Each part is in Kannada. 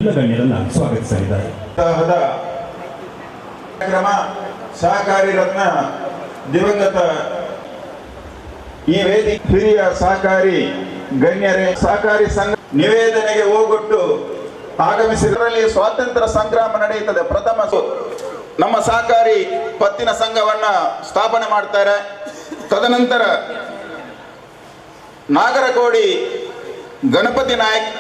ಗಣ್ಯರನ್ನ ಸ್ವಾಗತಿಸಲಿದ್ದಾರೆ. ಕಾರ್ಯಕ್ರಮ ಸಹಕಾರಿ ರತ್ನ ದಿವಂಗತ ಈ ವೇದಿಕೆ ಹಿರಿಯ ಸಹಕಾರಿ ಗಣ್ಯರೇ, ಸಹಕಾರಿ ಸಂಘ ನಿವೇದನೆಗೆ ಹೋಗೊಟ್ಟು ಆಗಮಿಸಿದರಲ್ಲಿ ಸ್ವಾತಂತ್ರ್ಯ ಸಂಗ್ರಾಮ ನಡೆಯುತ್ತದೆ. ಪ್ರಥಮ ನಮ್ಮ ಸಹಕಾರಿ ಪತ್ತಿನ ಸಂಘವನ್ನ ಸ್ಥಾಪನೆ ಮಾಡ್ತಾರೆ. ತದನಂತರ ನಾಗರಕೋಡಿ ಗಣಪತಿ ನಾಯಕ್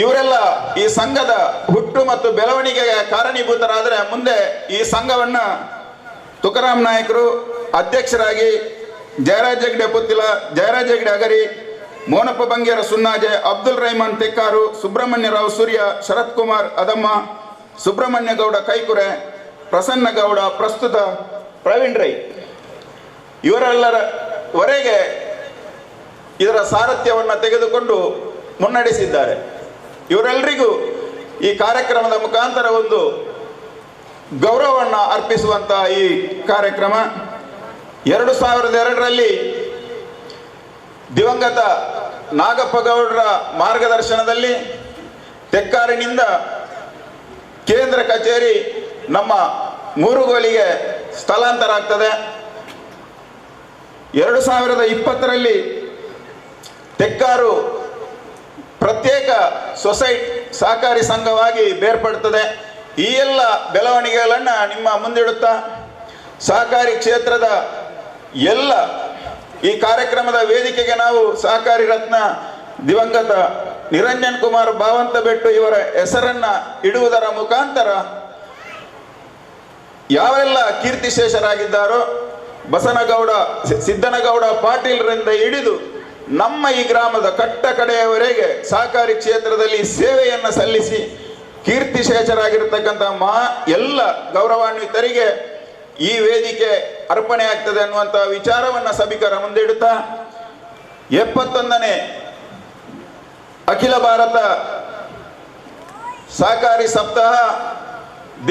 ಇವರೆಲ್ಲ ಈ ಸಂಘದ ಹುಟ್ಟು ಮತ್ತು ಬೆಳವಣಿಗೆಗೆ ಕಾರಣೀಭೂತರಾದರೆ ಮುಂದೆ ಈ ಸಂಘವನ್ನ ತುಕಾರಾಮ್ ನಾಯಕರು ಅಧ್ಯಕ್ಷರಾಗಿ ಜಯರಾಜ್ ಹೆಗ್ಡೆ ಪುತ್ತಿಲ, ಜಯರಾಜ್ ಹೆಗ್ಡೆ ಅಗರಿ, ಮೋನಪ್ಪ ಬಂಗೇರ ಸುನ್ನಾಜೆ, ಅಬ್ದುಲ್ ರಹಮಾನ್ ತೆಕ್ಕಾರು, ಸುಬ್ರಹ್ಮಣ್ಯ ರಾವ್ ಸೂರ್ಯ, ಶರತ್ ಕುಮಾರ್ ಅದಮ್ಮ, ಸುಬ್ರಹ್ಮಣ್ಯ ಗೌಡ ಕೈಕುರೆ, ಪ್ರಸನ್ನ ಗೌಡ, ಪ್ರಸ್ತುತ ಪ್ರವೀಣ್ ರೈ ಇವರೆಲ್ಲರವರೆಗೆ ಇದರ ಸಾರಥ್ಯವನ್ನು ತೆಗೆದುಕೊಂಡು ಮುನ್ನಡೆಸಿದ್ದಾರೆ. ಇವರೆಲ್ಲರಿಗೂ ಈ ಕಾರ್ಯಕ್ರಮದ ಮುಖಾಂತರ ಒಂದು ಗೌರವವನ್ನು ಅರ್ಪಿಸುವಂತಹ ಈ ಕಾರ್ಯಕ್ರಮ 2002ರಲ್ಲಿ ದಿವಂಗತ ನಾಗಪ್ಪ ಗೌಡರ ಮಾರ್ಗದರ್ಶನದಲ್ಲಿ ತೆಕ್ಕಾರಿನಿಂದ ಕೇಂದ್ರ ಕಚೇರಿ ನಮ್ಮ ಮೂರುಗೋಲಿಗೆ ಸ್ಥಳಾಂತರ ಆಗ್ತದೆ. 2020ರಲ್ಲಿ ತೆಕ್ಕಾರು ಪ್ರತ್ಯೇಕ ಸೊಸೈಟಿ ಸಹಕಾರಿ ಸಂಘವಾಗಿ ಬೇರ್ಪಡುತ್ತದೆ. ಈ ಎಲ್ಲ ಬೆಳವಣಿಗೆಗಳನ್ನು ನಿಮ್ಮ ಮುಂದಿಡುತ್ತಾ ಸಹಕಾರಿ ಕ್ಷೇತ್ರದ ಎಲ್ಲ ಈ ಕಾರ್ಯಕ್ರಮದ ವೇದಿಕೆಗೆ ನಾವು ಸಹಕಾರಿ ರತ್ನ ದಿವಂಗತ ನಿರಂಜನ್ ಕುಮಾರ್ ಭಾವಂತ ಬೆಟ್ಟು ಇವರ ಹೆಸರನ್ನ ಇಡುವುದರ ಮುಖಾಂತರ ಯಾವೆಲ್ಲ ಕೀರ್ತಿಶೇಷರಾಗಿದ್ದಾರೋ ಬಸನಗೌಡ, ಸಿದ್ದನಗೌಡ ಪಾಟೀಲ್ರಿಂದ ಹಿಡಿದು ನಮ್ಮ ಈ ಗ್ರಾಮದ ಕಟ್ಟ ಕಡೆಯವರೆಗೆ ಸಹಕಾರಿ ಕ್ಷೇತ್ರದಲ್ಲಿ ಸೇವೆಯನ್ನು ಸಲ್ಲಿಸಿ ಕೀರ್ತಿಶೇಷರಾಗಿರ್ತಕ್ಕಂಥ ಎಲ್ಲ ಗೌರವಾನ್ವಿತರಿಗೆ ಈ ವೇದಿಕೆ ಅರ್ಪಣೆ ಆಗ್ತದೆ ಅನ್ನುವಂಥ ವಿಚಾರವನ್ನು ಸಭಿಕರ ಮುಂದಿಡುತ್ತಾ 71ನೇ ಅಖಿಲ ಭಾರತ ಸಹಕಾರಿ ಸಪ್ತಾಹ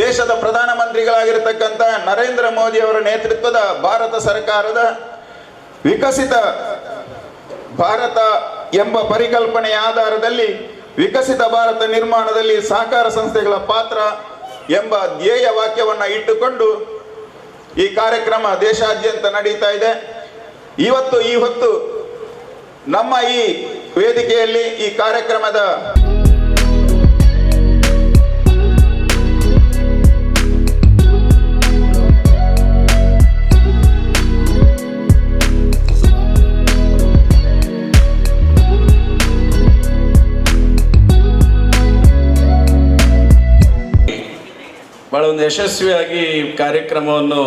ದೇಶದ ಪ್ರಧಾನಮಂತ್ರಿಗಳಾಗಿರ್ತಕ್ಕಂಥ ನರೇಂದ್ರ ಮೋದಿ ಅವರ ನೇತೃತ್ವದ ಭಾರತ ಸರ್ಕಾರದ ವಿಕಸಿತ ಭಾರತ ಎಂಬ ಪರಿಕಲ್ಪನೆಯ ಆಧಾರದಲ್ಲಿ ವಿಕಸಿತ ಭಾರತ ನಿರ್ಮಾಣದಲ್ಲಿ ಸಹಕಾರ ಸಂಸ್ಥೆಗಳ ಪಾತ್ರ ಎಂಬ ಧ್ಯೇಯ ವಾಕ್ಯವನ್ನು ಇಟ್ಟುಕೊಂಡು ಈ ಕಾರ್ಯಕ್ರಮ ದೇಶಾದ್ಯಂತ ನಡೀತಾ ಇದೆ. ಈ ಹೊತ್ತು ನಮ್ಮ ಈ ವೇದಿಕೆಯಲ್ಲಿ ಈ ಕಾರ್ಯಕ್ರಮದ ಭಾಳ ಒಂದು ಯಶಸ್ವಿಯಾಗಿ ಕಾರ್ಯಕ್ರಮವನ್ನು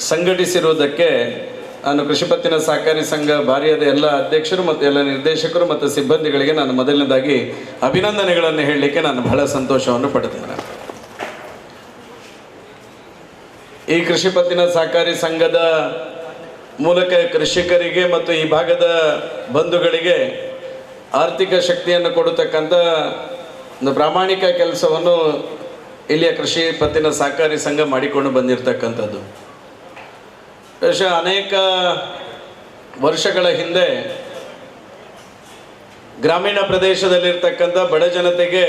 ಸಂಘಟಿಸಿರುವುದಕ್ಕೆ ನಾನು ಕೃಷಿ ಪತ್ತಿನ ಸಹಕಾರಿ ಸಂಘ ಬಾರಿಯದ ಎಲ್ಲ ಅಧ್ಯಕ್ಷರು ಮತ್ತು ಎಲ್ಲ ನಿರ್ದೇಶಕರು ಮತ್ತು ಸಿಬ್ಬಂದಿಗಳಿಗೆ ನಾನು ಮೊದಲನೇದಾಗಿ ಅಭಿನಂದನೆಗಳನ್ನು ಹೇಳಲಿಕ್ಕೆ ನಾನು ಬಹಳ ಸಂತೋಷವನ್ನು ಪಡ್ತೇನೆ. ಈ ಕೃಷಿ ಪತ್ತಿನ ಸಹಕಾರಿ ಸಂಘದ ಮೂಲಕ ಕೃಷಿಕರಿಗೆ ಮತ್ತು ಈ ಭಾಗದ ಬಂಧುಗಳಿಗೆ ಆರ್ಥಿಕ ಶಕ್ತಿಯನ್ನು ಕೊಡತಕ್ಕಂಥ ಒಂದು ಪ್ರಾಮಾಣಿಕ ಕೆಲಸವನ್ನು ಇಲ್ಲಿಯ ಕೃಷಿ ಪತ್ತಿನ ಸಹಕಾರಿ ಸಂಘ ಮಾಡಿಕೊಂಡು ಬಂದಿರತಕ್ಕಂಥದ್ದು. ಅನೇಕ ವರ್ಷಗಳ ಹಿಂದೆ ಗ್ರಾಮೀಣ ಪ್ರದೇಶದಲ್ಲಿರ್ತಕ್ಕಂಥ ಬಡ ಜನತೆಗೆ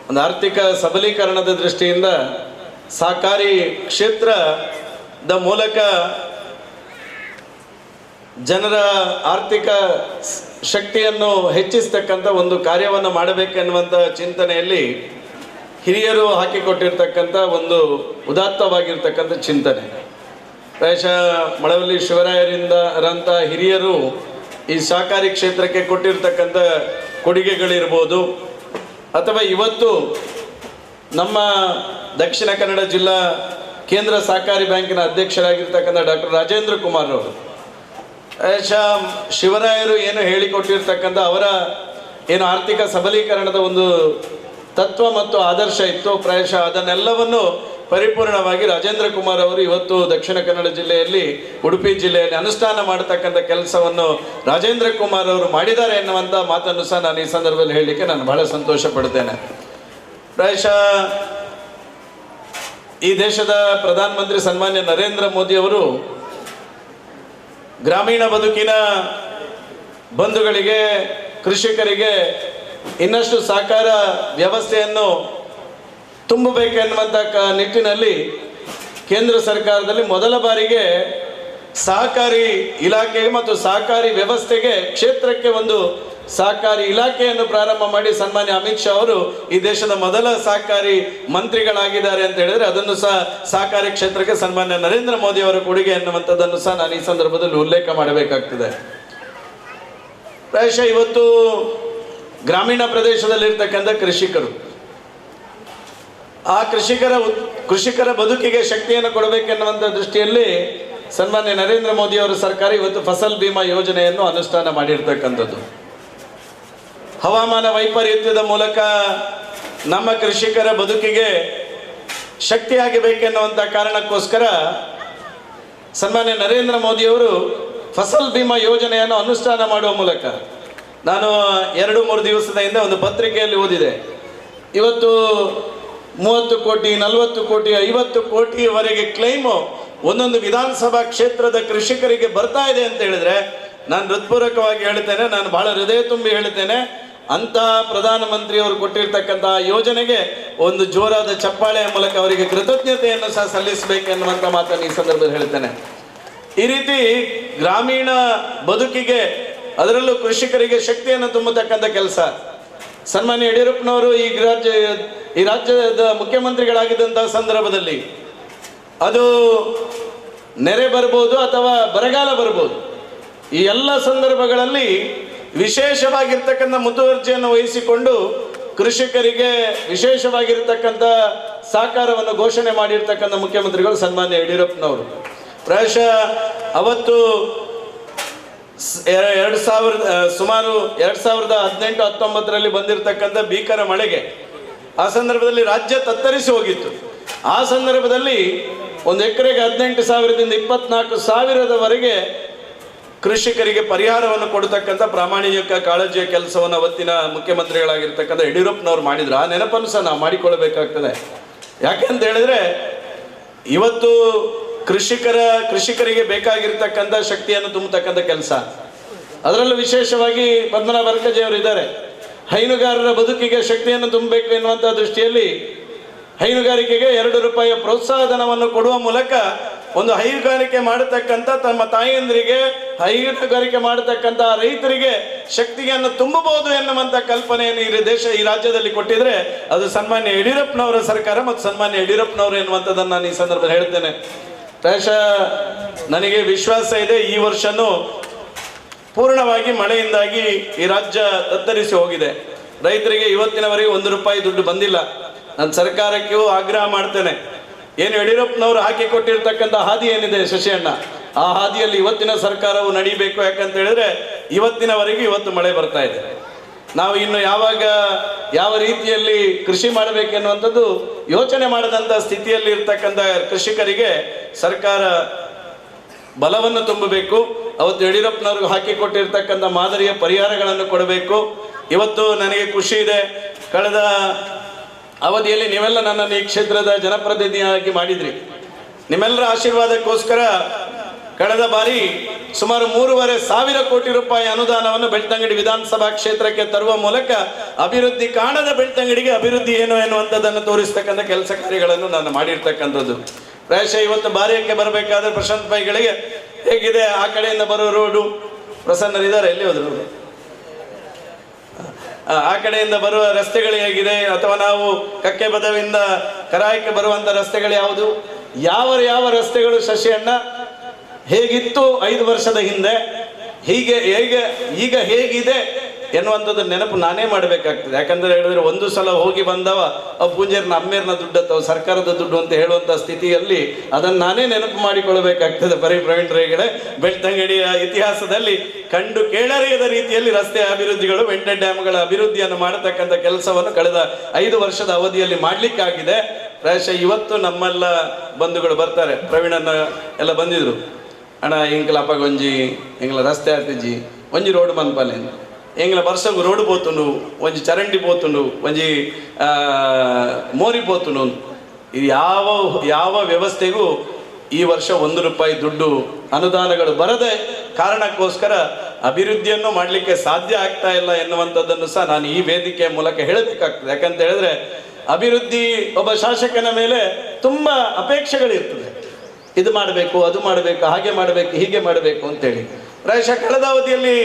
ಒಂದು ಆರ್ಥಿಕ ಸಬಲೀಕರಣದ ದೃಷ್ಟಿಯಿಂದ ಸಹಕಾರಿ ಕ್ಷೇತ್ರದ ಮೂಲಕ ಜನರ ಆರ್ಥಿಕ ಶಕ್ತಿಯನ್ನು ಹೆಚ್ಚಿಸ್ತಕ್ಕಂಥ ಒಂದು ಕಾರ್ಯವನ್ನು ಮಾಡಬೇಕೆನ್ನುವಂಥ ಚಿಂತನೆಯಲ್ಲಿ ಹಿರಿಯರು ಹಾಕಿಕೊಟ್ಟಿರ್ತಕ್ಕಂಥ ಒಂದು ಉದಾತ್ತವಾಗಿರ್ತಕ್ಕಂಥ ಚಿಂತನೆ. ಪ್ರಾಯಶಃ ಮಳವಳ್ಳಿ ಶಿವರಾಯರಿಂದಂಥ ಹಿರಿಯರು ಈ ಸಹಕಾರಿ ಕ್ಷೇತ್ರಕ್ಕೆ ಕೊಟ್ಟಿರ್ತಕ್ಕಂಥ ಕೊಡುಗೆಗಳಿರ್ಬೋದು, ಅಥವಾ ಇವತ್ತು ನಮ್ಮ ದಕ್ಷಿಣ ಕನ್ನಡ ಜಿಲ್ಲಾ ಕೇಂದ್ರ ಸಹಕಾರಿ ಬ್ಯಾಂಕಿನ ಅಧ್ಯಕ್ಷರಾಗಿರ್ತಕ್ಕಂಥ ಡಾಕ್ಟರ್ ರಾಜೇಂದ್ರ ಕುಮಾರ್ ಅವರು, ಪ್ರಾಯಶಃ ಶಿವರಾಯರು ಏನು ಹೇಳಿಕೊಟ್ಟಿರ್ತಕ್ಕಂಥ ಅವರ ಏನು ಆರ್ಥಿಕ ಸಬಲೀಕರಣದ ಒಂದು ತತ್ವ ಮತ್ತು ಆದರ್ಶ ಇತ್ತು, ಪ್ರಾಯಶಃ ಅದನ್ನೆಲ್ಲವನ್ನು ಪರಿಪೂರ್ಣವಾಗಿ ರಾಜೇಂದ್ರ ಕುಮಾರ್ ಅವರು ಇವತ್ತು ದಕ್ಷಿಣ ಕನ್ನಡ ಜಿಲ್ಲೆಯಲ್ಲಿ, ಉಡುಪಿ ಜಿಲ್ಲೆಯಲ್ಲಿ ಅನುಷ್ಠಾನ ಮಾಡತಕ್ಕಂಥ ಕೆಲಸವನ್ನು ರಾಜೇಂದ್ರ ಕುಮಾರ್ ಅವರು ಮಾಡಿದ್ದಾರೆ ಎನ್ನುವಂಥ ಮಾತನ್ನು ಸಹ ನಾನು ಈ ಸಂದರ್ಭದಲ್ಲಿ ಹೇಳಲಿಕ್ಕೆ ನಾನು ಬಹಳ ಸಂತೋಷ ಪಡ್ತೇನೆ. ಪ್ರಾಯಶಃ ಈ ದೇಶದ ಪ್ರಧಾನಮಂತ್ರಿ ಸನ್ಮಾನ್ಯ ನರೇಂದ್ರ ಮೋದಿ ಅವರು ಗ್ರಾಮೀಣ ಬದುಕಿನ ಬಂಧುಗಳಿಗೆ, ಕೃಷಿಕರಿಗೆ ಇನ್ನಷ್ಟು ಸಹಕಾರ ವ್ಯವಸ್ಥೆಯನ್ನು ತುಂಬಬೇಕೆನ್ನುವಂಥ ನಿಟ್ಟಿನಲ್ಲಿ ಕೇಂದ್ರ ಸರ್ಕಾರದಲ್ಲಿ ಮೊದಲ ಬಾರಿಗೆ ಸಹಕಾರಿ ಇಲಾಖೆಗೆ ಮತ್ತು ಸಹಕಾರಿ ವ್ಯವಸ್ಥೆಗೆ ಕ್ಷೇತ್ರಕ್ಕೆ ಒಂದು ಸಹಕಾರಿ ಇಲಾಖೆಯನ್ನು ಪ್ರಾರಂಭ ಮಾಡಿ ಸನ್ಮಾನ್ಯ ಅಮಿತ್ ಶಾ ಅವರು ಈ ದೇಶದ ಮೊದಲ ಸಹಕಾರಿ ಮಂತ್ರಿಗಳಾಗಿದ್ದಾರೆ ಅಂತ ಹೇಳಿದ್ರೆ ಅದನ್ನು ಸಹ ಸಹಕಾರಿ ಕ್ಷೇತ್ರಕ್ಕೆ ಸನ್ಮಾನ್ಯ ನರೇಂದ್ರ ಮೋದಿ ಅವರ ಕೊಡುಗೆ ಎನ್ನುವಂಥದ್ದನ್ನು ಸಹ ನಾನು ಈ ಸಂದರ್ಭದಲ್ಲಿ ಉಲ್ಲೇಖ ಮಾಡಬೇಕಾಗ್ತದೆ. ಪ್ರಾಯಶಃ ಇವತ್ತು ಗ್ರಾಮೀಣ ಪ್ರದೇಶದಲ್ಲಿರ್ತಕ್ಕಂಥ ಕೃಷಿಕರು, ಆ ಕೃಷಿಕರ ಬದುಕಿಗೆ ಶಕ್ತಿಯನ್ನು ಕೊಡಬೇಕೆನ್ನುವಂಥ ದೃಷ್ಟಿಯಲ್ಲಿ ಸನ್ಮಾನ್ಯ ನರೇಂದ್ರ ಮೋದಿ ಅವರ ಸರ್ಕಾರ ಇವತ್ತು ಫಸಲ್ ಬಿಮಾ ಯೋಜನೆಯನ್ನು ಅನುಷ್ಠಾನ ಮಾಡಿರ್ತಕ್ಕಂಥದ್ದು. ಹವಾಮಾನ ವೈಪರೀತ್ಯದ ಮೂಲಕ ನಮ್ಮ ಕೃಷಿಕರ ಬದುಕಿಗೆ ಶಕ್ತಿಯಾಗಬೇಕೆನ್ನುವಂಥ ಕಾರಣಕ್ಕೋಸ್ಕರ ಸನ್ಮಾನ್ಯ ನರೇಂದ್ರ ಮೋದಿ ಅವರು ಫಸಲ್ ಬಿಮಾ ಯೋಜನೆಯನ್ನು ಅನುಷ್ಠಾನ ಮಾಡುವ ಮೂಲಕ, ನಾನು 2-3 ದಿವಸದ ಹಿಂದೆ ಒಂದು ಪತ್ರಿಕೆಯಲ್ಲಿ ಓದಿದೆ, ಇವತ್ತು 30 ಕೋಟಿ 40 ಕೋಟಿ 50 ಕೋಟಿವರೆಗೆ ಕ್ಲೈಮು ಒಂದೊಂದು ವಿಧಾನಸಭಾ ಕ್ಷೇತ್ರದ ಕೃಷಿಕರಿಗೆ ಬರ್ತಾ ಇದೆ ಅಂತ ಹೇಳಿದ್ರೆ ನಾನು ಹೃತ್ಪೂರ್ವಕವಾಗಿ ಹೇಳ್ತೇನೆ, ನಾನು ಬಹಳ ಹೃದಯ ತುಂಬಿ ಹೇಳ್ತೇನೆ, ಅಂತ ಪ್ರಧಾನಮಂತ್ರಿಯವರು ಕೊಟ್ಟಿರ್ತಕ್ಕಂಥ ಯೋಜನೆಗೆ ಒಂದು ಜೋರಾದ ಚಪ್ಪಾಳೆಯ ಮೂಲಕ ಅವರಿಗೆ ಕೃತಜ್ಞತೆಯನ್ನು ಸಹ ಸಲ್ಲಿಸಬೇಕೆನ್ನುವಂಥ ಮಾತನ್ನು ಈ ಸಂದರ್ಭದಲ್ಲಿ ಹೇಳ್ತೇನೆ. ಈ ರೀತಿ ಗ್ರಾಮೀಣ ಬದುಕಿಗೆ, ಅದರಲ್ಲೂ ಕೃಷಿಕರಿಗೆ ಶಕ್ತಿಯನ್ನು ತುಂಬತಕ್ಕಂಥ ಕೆಲಸ ಸನ್ಮಾನ್ಯ ಯಡಿಯೂರಪ್ಪನವರು ಈ ರಾಜ್ಯದ ಮುಖ್ಯಮಂತ್ರಿಗಳಾಗಿದ್ದಂತಹ ಸಂದರ್ಭದಲ್ಲಿ ಅದು ನೆರೆ ಬರ್ಬೋದು ಅಥವಾ ಬರಗಾಲ ಬರ್ಬೋದು, ಈ ಎಲ್ಲ ಸಂದರ್ಭಗಳಲ್ಲಿ ವಿಶೇಷವಾಗಿರ್ತಕ್ಕಂಥ ಮುತುವರ್ಜಿಯನ್ನು ವಹಿಸಿಕೊಂಡು ಕೃಷಿಕರಿಗೆ ವಿಶೇಷವಾಗಿರ್ತಕ್ಕಂಥ ಸಹಕಾರವನ್ನು ಘೋಷಣೆ ಮಾಡಿರ್ತಕ್ಕಂಥ ಮುಖ್ಯಮಂತ್ರಿಗಳು ಸನ್ಮಾನ್ಯ ಯಡಿಯೂರಪ್ಪನವರು. ಪ್ರಾಯಶಃ ಅವತ್ತು ಸುಮಾರು 2018-19ರಲ್ಲಿ ಬಂದಿರತಕ್ಕಂಥ ಭೀಕರ ಮಳೆಗೆ ಆ ಸಂದರ್ಭದಲ್ಲಿ ರಾಜ್ಯ ತತ್ತರಿಸಿ ಹೋಗಿತ್ತು. ಆ ಸಂದರ್ಭದಲ್ಲಿ ಒಂದು ಎಕರೆಗೆ 18,000ದಿಂದ 24,000ವರೆಗೆ ಕೃಷಿಕರಿಗೆ ಪರಿಹಾರವನ್ನು ಕೊಡತಕ್ಕಂಥ ಪ್ರಾಮಾಣಿಕ ಕಾಳಜಿಯ ಕೆಲಸವನ್ನು ಅವತ್ತಿನ ಮುಖ್ಯಮಂತ್ರಿಗಳಾಗಿರ್ತಕ್ಕಂಥ ಯಡಿಯೂರಪ್ಪನವರು ಮಾಡಿದ್ರು. ಆ ನೆನಪನ್ನು ಸಹ ನಾವು ಮಾಡಿಕೊಳ್ಳಬೇಕಾಗ್ತದೆ. ಯಾಕೆಂತ ಹೇಳಿದ್ರೆ ಇವತ್ತು ಕೃಷಿಕರಿಗೆ ಬೇಕಾಗಿರ್ತಕ್ಕಂಥ ಶಕ್ತಿಯನ್ನು ತುಂಬತಕ್ಕಂಥ ಕೆಲಸ, ಅದರಲ್ಲೂ ವಿಶೇಷವಾಗಿ ಪದ್ಮನಾಭ ಬರ್ಕಜಿಯವರು ಇದ್ದಾರೆ. ಹೈನುಗಾರರ ಬದುಕಿಗೆ ಶಕ್ತಿಯನ್ನು ತುಂಬಬೇಕು ಎನ್ನುವಂಥ ದೃಷ್ಟಿಯಲ್ಲಿ ಹೈನುಗಾರಿಕೆಗೆ 2 ರೂಪಾಯಿಯ ಪ್ರೋತ್ಸಾಹಧನವನ್ನು ಕೊಡುವ ಮೂಲಕ ಒಂದು ಹೈನುಗಾರಿಕೆ ಮಾಡತಕ್ಕಂಥ ತಮ್ಮ ತಾಯಿಯಂದರಿಗೆ, ಹೈನುಗಾರಿಕೆ ಮಾಡತಕ್ಕಂಥ ರೈತರಿಗೆ ಶಕ್ತಿಯನ್ನು ತುಂಬಬಹುದು ಎನ್ನುವಂಥ ಕಲ್ಪನೆಯನ್ನು ಈ ರಾಜ್ಯದಲ್ಲಿ ಕೊಟ್ಟಿದ್ರೆ ಅದು ಸನ್ಮಾನ್ಯ ಯಡಿಯೂರಪ್ಪನವರ ಸರ್ಕಾರ ಮತ್ತು ಸನ್ಮಾನ್ಯ ಯಡಿಯೂರಪ್ಪನವರು ಎನ್ನುವಂಥದ್ದನ್ನು ನಾನು ಈ ಸಂದರ್ಭದಲ್ಲಿ ಹೇಳ್ತೇನೆ. ಪ್ರಾಯಶಃ ನನಗೆ ವಿಶ್ವಾಸ ಇದೆ, ಈ ವರ್ಷನೂ ಪೂರ್ಣವಾಗಿ ಮಳೆಯಿಂದಾಗಿ ಈ ರಾಜ್ಯ ತತ್ತರಿಸಿ ಹೋಗಿದೆ. ರೈತರಿಗೆ ಇವತ್ತಿನವರೆಗೆ 1 ರೂಪಾಯಿ ದುಡ್ಡು ಬಂದಿಲ್ಲ. ನಾನು ಸರ್ಕಾರಕ್ಕೂ ಆಗ್ರಹ ಮಾಡ್ತೇನೆ, ಏನು ಯಡಿಯೂರಪ್ಪನವರು ಹಾಕಿಕೊಟ್ಟಿರ್ತಕ್ಕಂಥ ಹಾದಿ ಏನಿದೆ ಶಶಿಯಣ್ಣ, ಆ ಹಾದಿಯಲ್ಲಿ ಇವತ್ತಿನ ಸರ್ಕಾರವು ನಡೀಬೇಕು. ಯಾಕಂತ ಹೇಳಿದ್ರೆ ಇವತ್ತು ಮಳೆ ಬರ್ತಾ ಇದೆ. ನಾವು ಇನ್ನು ಯಾವ ರೀತಿಯಲ್ಲಿ ಕೃಷಿ ಮಾಡಬೇಕೆನ್ನುವಂಥದ್ದು ಯೋಚನೆ ಮಾಡದಂಥ ಸ್ಥಿತಿಯಲ್ಲಿ ಇರ್ತಕ್ಕಂಥ ಕೃಷಿಕರಿಗೆ ಸರ್ಕಾರ ಬಲವನ್ನು ತುಂಬಬೇಕು. ಅವತ್ತು ಯಡಿಯೂರಪ್ಪನವ್ರಿಗೆ ಹಾಕಿಕೊಟ್ಟಿರ್ತಕ್ಕಂಥ ಮಾದರಿಯ ಪರಿಹಾರಗಳನ್ನು ಕೊಡಬೇಕು. ಇವತ್ತು ನನಗೆ ಖುಷಿ ಇದೆ, ಕಳೆದ ಅವಧಿಯಲ್ಲಿ ನೀವೆಲ್ಲ ನನ್ನನ್ನು ಈ ಕ್ಷೇತ್ರದ ಜನಪ್ರತಿನಿಧಿಯಾಗಿ ಮಾಡಿದ್ರಿ. ನಿಮ್ಮೆಲ್ಲರ ಆಶೀರ್ವಾದಕ್ಕೋಸ್ಕರ ಕಳೆದ ಬಾರಿ ಸುಮಾರು 3,500 ಕೋಟಿ ರೂಪಾಯಿ ಅನುದಾನವನ್ನು ಬೆಳ್ತಂಗಡಿ ವಿಧಾನಸಭಾ ಕ್ಷೇತ್ರಕ್ಕೆ ತರುವ ಮೂಲಕ ಅಭಿವೃದ್ಧಿ ಕಾಣದ ಬೆಳ್ತಂಗಡಿಗೆ ಅಭಿವೃದ್ಧಿ ಏನು ಎನ್ನುವಂಥದ್ದನ್ನು ತೋರಿಸ್ತಕ್ಕಂಥ ಕೆಲಸ ಕಾರ್ಯಗಳನ್ನು ನಾನು ಮಾಡಿರ್ತಕ್ಕಂಥದ್ದು. ಪ್ರಾಯಶಃ ಇವತ್ತು ಬಾರಿಯಕ್ಕೆ ಬರಬೇಕಾದ್ರೆ ಪ್ರಶಾಂತ್ ಪೈಗಳಿಗೆ ಹೇಗಿದೆ, ಆ ಕಡೆಯಿಂದ ಬರೋ ರೋಡು, ಪ್ರಸನ್ನರಿದ್ದಾರೆ, ಎಲ್ಲಿ ಹೋದ್ರು, ಆ ಕಡೆಯಿಂದ ಬರುವ ರಸ್ತೆಗಳು ಹೇಗಿದೆ, ಅಥವಾ ನಾವು ಕಕ್ಕೆ ಬದವಿಂದ ಕರಾಯಕ್ಕೆ ಬರುವಂಥ ರಸ್ತೆಗಳು ಯಾವುದು, ಯಾವ ರಸ್ತೆಗಳು ಶಶಿಯಣ್ಣ ಹೇಗಿತ್ತು 5 ವರ್ಷದ ಹಿಂದೆ, ಈಗ ಹೇಗಿದೆ ಎನ್ನುವಂಥದ್ದು ನೆನಪು ನಾನೇ ಮಾಡಬೇಕಾಗ್ತದೆ. ಯಾಕಂದ್ರೆ ಹೇಳಿದ್ರೆ ಒಂದು ಸಲ ಹೋಗಿ ಬಂದವ ಪೂಂಜೇರ್ನ ಅಮ್ಮೇರ್ನ ದುಡ್ಡತ್ತವ ಸರ್ಕಾರದ ದುಡ್ಡು ಅಂತ ಹೇಳುವಂಥ ಸ್ಥಿತಿಯಲ್ಲಿ ಅದನ್ನು ನಾನೇ ನೆನಪು ಮಾಡಿಕೊಳ್ಳಬೇಕಾಗ್ತದೆ. ಪ್ರವೀಣ್ ರೇಗಡೆ ಬೆಳ್ತಂಗಡಿಯ ಇತಿಹಾಸದಲ್ಲಿ ಕಂಡು ಕೇಳರಿಯದ ರೀತಿಯಲ್ಲಿ ರಸ್ತೆ ಅಭಿವೃದ್ಧಿಗಳು, ವೆಂಟೆ ಡ್ಯಾಮ್ಗಳ ಅಭಿವೃದ್ಧಿಯನ್ನು ಮಾಡತಕ್ಕಂಥ ಕೆಲಸವನ್ನು ಕಳೆದ 5 ವರ್ಷದ ಅವಧಿಯಲ್ಲಿ ಮಾಡಲಿಕ್ಕಾಗಿದೆ. ಪ್ರಾಯಶಃ ಇವತ್ತು ನಮ್ಮೆಲ್ಲ ಬಂಧುಗಳು ಬರ್ತಾರೆ, ಪ್ರವೀಣನ್ನ ಎಲ್ಲ ಬಂದಿದ್ರು, ಅಣ್ಣ ಇಂಕಲ ಅಪ್ಪಗೊಂಜಿ ಎಂಗ್ಲ ರಸ್ತೆ ಆತಿಜಿ ಒಂಜಿ ರೋಡ್ ಮನ್ಪಾಲೆ ಎಂಗ್ಲ ವರ್ಷಗೂ ರೋಡ್ ಪೋತುಂಡು, ಒಂಜಿ ಚರಂಡಿ ಪೋತುಂಡು, ಒಂಜಿ ಮೋರಿ ಪೋತುಂಡು. ಇದು ಯಾವ ವ್ಯವಸ್ಥೆಗೂ ಈ ವರ್ಷ 1 ರೂಪಾಯಿ ದುಡ್ಡು ಅನುದಾನಗಳು ಬರದೆ ಕಾರಣಕ್ಕೋಸ್ಕರ ಅಭಿವೃದ್ಧಿಯನ್ನು ಮಾಡಲಿಕ್ಕೆ ಸಾಧ್ಯ ಆಗ್ತಾ ಇಲ್ಲ ಎನ್ನುವಂಥದ್ದನ್ನು ಸಹ ನಾನು ಈ ವೇದಿಕೆಯ ಮೂಲಕ ಹೇಳಬೇಕಾಗ್ತದೆ. ಯಾಕಂತ ಹೇಳಿದ್ರೆ ಅಭಿವೃದ್ಧಿ ಒಬ್ಬ ಶಾಸಕನ ಮೇಲೆ ತುಂಬ ಅಪೇಕ್ಷೆಗಳಿರ್ತದೆ. ಇದು ಮಾಡಬೇಕು, ಅದು ಮಾಡಬೇಕು, ಹಾಗೆ ಮಾಡಬೇಕು, ಹೀಗೆ ಮಾಡಬೇಕು ಅಂತೇಳಿ. ಪ್ರಾಯಶಃ ಕಳೆದ ಅವಧಿಯಲ್ಲಿ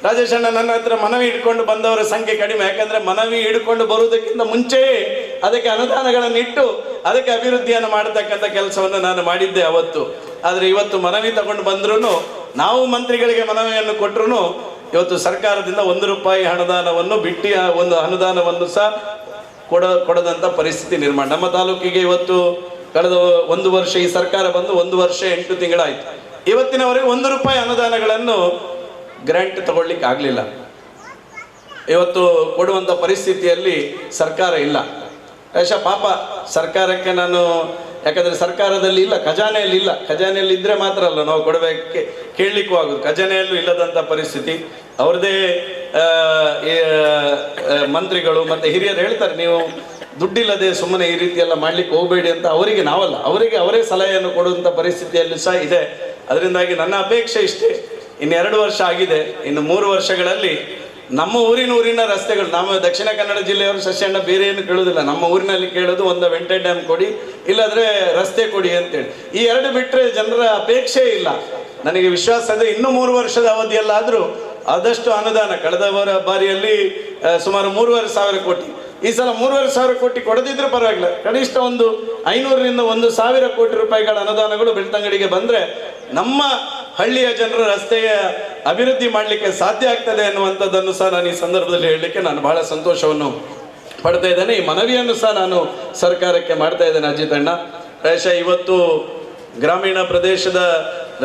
ರಾಜೇಶ್ ಅಣ್ಣ ನನ್ನ ಹತ್ರ ಮನವಿ ಹಿಡ್ಕೊಂಡು ಬಂದವರ ಸಂಖ್ಯೆ ಕಡಿಮೆ. ಯಾಕಂದ್ರೆ ಮನವಿ ಹಿಡ್ಕೊಂಡು ಬರುವುದಕ್ಕಿಂತ ಮುಂಚೆಯೇ ಅದಕ್ಕೆ ಅನುದಾನಗಳನ್ನು ಇಟ್ಟು ಅದಕ್ಕೆ ಅಭಿವೃದ್ಧಿಯನ್ನು ಮಾಡತಕ್ಕಂಥ ಕೆಲಸವನ್ನು ನಾನು ಮಾಡಿದ್ದೆ ಅವತ್ತು. ಆದರೆ ಇವತ್ತು ಮನವಿ ತಗೊಂಡು ಬಂದ್ರೂ, ನಾವು ಮಂತ್ರಿಗಳಿಗೆ ಮನವಿಯನ್ನು ಕೊಟ್ಟರು, ಇವತ್ತು ಸರ್ಕಾರದಿಂದ 1 ರೂಪಾಯಿ ಅನುದಾನವನ್ನು ಬಿಟ್ಟು ಒಂದು ಅನುದಾನವನ್ನು ಸಹ ಕೊಡದಂಥ ಪರಿಸ್ಥಿತಿ ನಿರ್ಮಾಣ. ನಮ್ಮ ತಾಲೂಕಿಗೆ ಇವತ್ತು ಕಳೆದ 1 ವರ್ಷ ಈ ಸರ್ಕಾರ ಬಂದು 1 ವರ್ಷ 8 ತಿಂಗಳಾಯಿತು. ಇವತ್ತಿನವರೆಗೆ 1 ರೂಪಾಯಿ ಅನುದಾನಗಳನ್ನು ಗ್ರಾಂಟ್ ತಗೊಳ್ಳಿಕ್ಕೆ ಆಗಲಿಲ್ಲ. ಇವತ್ತು ಕೊಡುವಂಥ ಪರಿಸ್ಥಿತಿಯಲ್ಲಿ ಸರ್ಕಾರ ಇಲ್ಲ. ಪಾಪ ಸರ್ಕಾರಕ್ಕೆ ನಾನು, ಯಾಕಂದರೆ ಸರ್ಕಾರದಲ್ಲಿ ಇಲ್ಲ, ಖಜಾನೆಯಲ್ಲಿ ಇಲ್ಲ. ಖಜಾನೆಯಲ್ಲಿ ಇದ್ದರೆ ಮಾತ್ರ ಅಲ್ಲ ನಾವು ಕೊಡಬೇಕು, ಕೇಳಲಿಕ್ಕೂ ಆಗೋದು. ಖಜಾನೆಯಲ್ಲೂ ಇಲ್ಲದಂಥ ಪರಿಸ್ಥಿತಿ. ಅವ್ರದ್ದೇ ಮಂತ್ರಿಗಳು ಮತ್ತು ಹಿರಿಯರು ಹೇಳ್ತಾರೆ, ನೀವು ದುಡ್ಡಿಲ್ಲದೆ ಸುಮ್ಮನೆ ಈ ರೀತಿ ಎಲ್ಲ ಮಾಡ್ಲಿಕ್ಕೆ ಹೋಗಬೇಡಿ ಅಂತ. ಅವರಿಗೆ ನಾವಲ್ಲ, ಅವರೇ ಸಲಹೆಯನ್ನು ಕೊಡುವಂಥ ಪರಿಸ್ಥಿತಿಯಲ್ಲಿ ಸಹ ಇದೆ. ಅದರಿಂದಾಗಿ ನನ್ನ ಅಪೇಕ್ಷೆ ಇಷ್ಟೇ, ಇನ್ನು 2 ವರ್ಷ ಆಗಿದೆ, ಇನ್ನು 3 ವರ್ಷಗಳಲ್ಲಿ ನಮ್ಮ ಊರಿನ ರಸ್ತೆಗಳು, ನಾವು ದಕ್ಷಿಣ ಕನ್ನಡ ಜಿಲ್ಲೆಯವರು ಶಶಿಯಣ್ಣ ಬೇರೆ ಏನು ಕೇಳೋದಿಲ್ಲ, ನಮ್ಮ ಊರಿನಲ್ಲಿ ಕೇಳೋದು ಒಂದು ವೆಂಟೇಜ್ ಡ್ಯಾಮ್ ಕೊಡಿ, ಇಲ್ಲಾಂದರೆ ರಸ್ತೆ ಕೊಡಿ ಅಂತೇಳಿ. ಈ 2 ಬಿಟ್ಟರೆ ಜನರ ಅಪೇಕ್ಷೆ ಇಲ್ಲ. ನನಗೆ ವಿಶ್ವಾಸ ಇದೆ, ಇನ್ನೂ 3 ವರ್ಷದ ಅವಧಿಯಲ್ಲಾದರೂ ಆದಷ್ಟು ಅನುದಾನ, ಕಳೆದ ಬಾರಿಯಲ್ಲಿ ಸುಮಾರು 3,500 ಕೋಟಿ, ಈ ಸಲ 3,500 ಕೋಟಿ ಕೊಡದಿದ್ರೂ ಪರವಾಗಿಲ್ಲ, ಕನಿಷ್ಠ ಒಂದು 500ರಿಂದ 1,000 ಕೋಟಿ ರೂಪಾಯಿಗಳ ಅನುದಾನಗಳು ಬೆಳ್ತಂಗಡಿಗೆ ಬಂದರೆ ನಮ್ಮ ಹಳ್ಳಿಯ ಜನರ ರಸ್ತೆಯ ಅಭಿವೃದ್ಧಿ ಮಾಡಲಿಕ್ಕೆ ಸಾಧ್ಯ ಆಗ್ತದೆ ಅನ್ನುವಂಥದ್ದನ್ನು ಸಹ ನಾನು ಈ ಸಂದರ್ಭದಲ್ಲಿ ಹೇಳಲಿಕ್ಕೆ ನಾನು ಬಹಳ ಸಂತೋಷವನ್ನು ಪಡ್ತಾ ಇದ್ದೇನೆ. ಈ ಮನವಿಯನ್ನು ಸಹ ನಾನು ಸರ್ಕಾರಕ್ಕೆ ಮಾಡ್ತಾ ಇದ್ದೇನೆ. ಅಜಿತ್ ಅಣ್ಣ, ಪ್ರಾಯಶಃ ಇವತ್ತು ಗ್ರಾಮೀಣ ಪ್ರದೇಶದ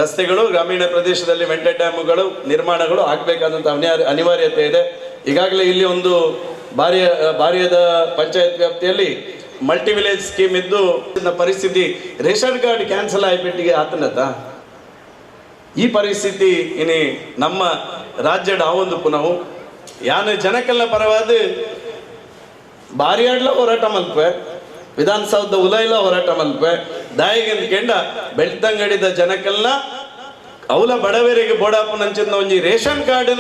ರಸ್ತೆಗಳು, ಗ್ರಾಮೀಣ ಪ್ರದೇಶದಲ್ಲಿ ವೆಂಟೇಜ್ ಡ್ಯಾಮುಗಳು ನಿರ್ಮಾಣಗಳು ಆಗಬೇಕಾದಂಥ ಅನಿವಾರ್ಯತೆ ಇದೆ. ಈಗಾಗಲೇ ಇಲ್ಲಿ ಒಂದು ಬಾರಿಯದ ಪಂಚಾಯತ್ ವ್ಯಾಪ್ತಿಯಲ್ಲಿ ಮಲ್ಟಿ ವಿಲೇಜ್ ಸ್ಕೀಮ್ ಇದ್ದು ಪರಿಸ್ಥಿತಿ, ರೇಷನ್ ಕಾರ್ಡ್ ಕ್ಯಾನ್ಸಲ್ ಆಗಿಬಿಟ್ಟಿಗೆ ಆತನತ್ತ ಈ ಪರಿಸ್ಥಿತಿ ಇನಿ ನಮ್ಮ ರಾಜ್ಯದ ಆವೊಂದು ಪುನವು ಯಾನ ಜನಕ್ಕೆಲ್ಲ ಪರವಾದ ಬಾರಿಯಾಡ್ಲ ಹೋರಾಟ ಮಲ್ಪೆ, ವಿಧಾನಸೌಧ ಉಲೈಲ ಹೋರಾಟ ಮಲ್ಪೆ, ದಾಯಿಗೆಂದು ಕೆಂಡ ಬೆಳ್ತಂಗಡಿದ ಜನಕ್ಕೆಲ್ಲ ಅವಲ ಬಡವರಿಗೆ ಬೋಡಾಪು ನಂಚಿದ್ನ ಒಂಜಿ ರೇಷನ್ ಕಾರ್ಡ್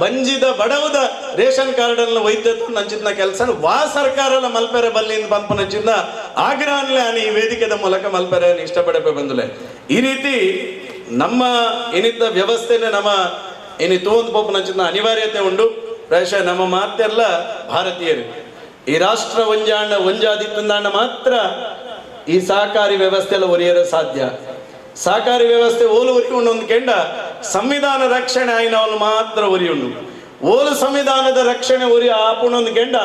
ಬಂಜಿದ ಬಡವದ ರೇಷನ್ ಕಾರ್ಡ್ ಅನ್ನ ಒಯ್ದದ್ದು ನಂಚಿದ್ನ ಕೆಲಸ ಸರ್ಕಾರ ಮಲ್ಪೆರೆ ಬಲ್ಲಿಂದ ಪಂಪ ನಂಚಿದ್ನ ಆಗ್ರಹನ್ಲೆ ಈ ವೇದಿಕೆದ ಮೂಲಕ ಮಲ್ಪೆರೆ ಇಷ್ಟಪಡಪೆ ಬಂದುಲೆ. ಈ ರೀತಿ ನಮ್ಮ ಏನಿದ್ದ ವ್ಯವಸ್ಥೆನೆ ನಮ್ಮ ಏನಿ ತೋಂದು ಪೋಪು ನಂಚಿದ್ನ ಅನಿವಾರ್ಯತೆ ಉಂಡು. ಪ್ರಾಯಶಃ ನಮ್ಮ ಮಾತೆಲ್ಲ ಭಾರತೀಯರು, ಈ ರಾಷ್ಟ್ರ ಒಂಜಾದಿತ್ತಂದಾಂಡ ಮಾತ್ರ ಈ ಸಹಕಾರಿ ವ್ಯವಸ್ಥೆ ಎಲ್ಲ ಒರಿಯರ ಸಾಧ್ಯ. ಸಹಕಾರಿ ವ್ಯವಸ್ಥೆ ಓಲು ಒರಿ ಉಂಡು ಒಂದು ಕೆಂಡ ಸಂವಿಧಾನ ರಕ್ಷಣೆ ಆಯ್ನವಲು ಮಾತ್ರ ಒರಿ ಉಂಡು. ಓಲು ಸಂವಿಧಾನದ ರಕ್ಷಣೆ ಒರಿ ಆಪುಣೊಂದು ಕೆಂಡ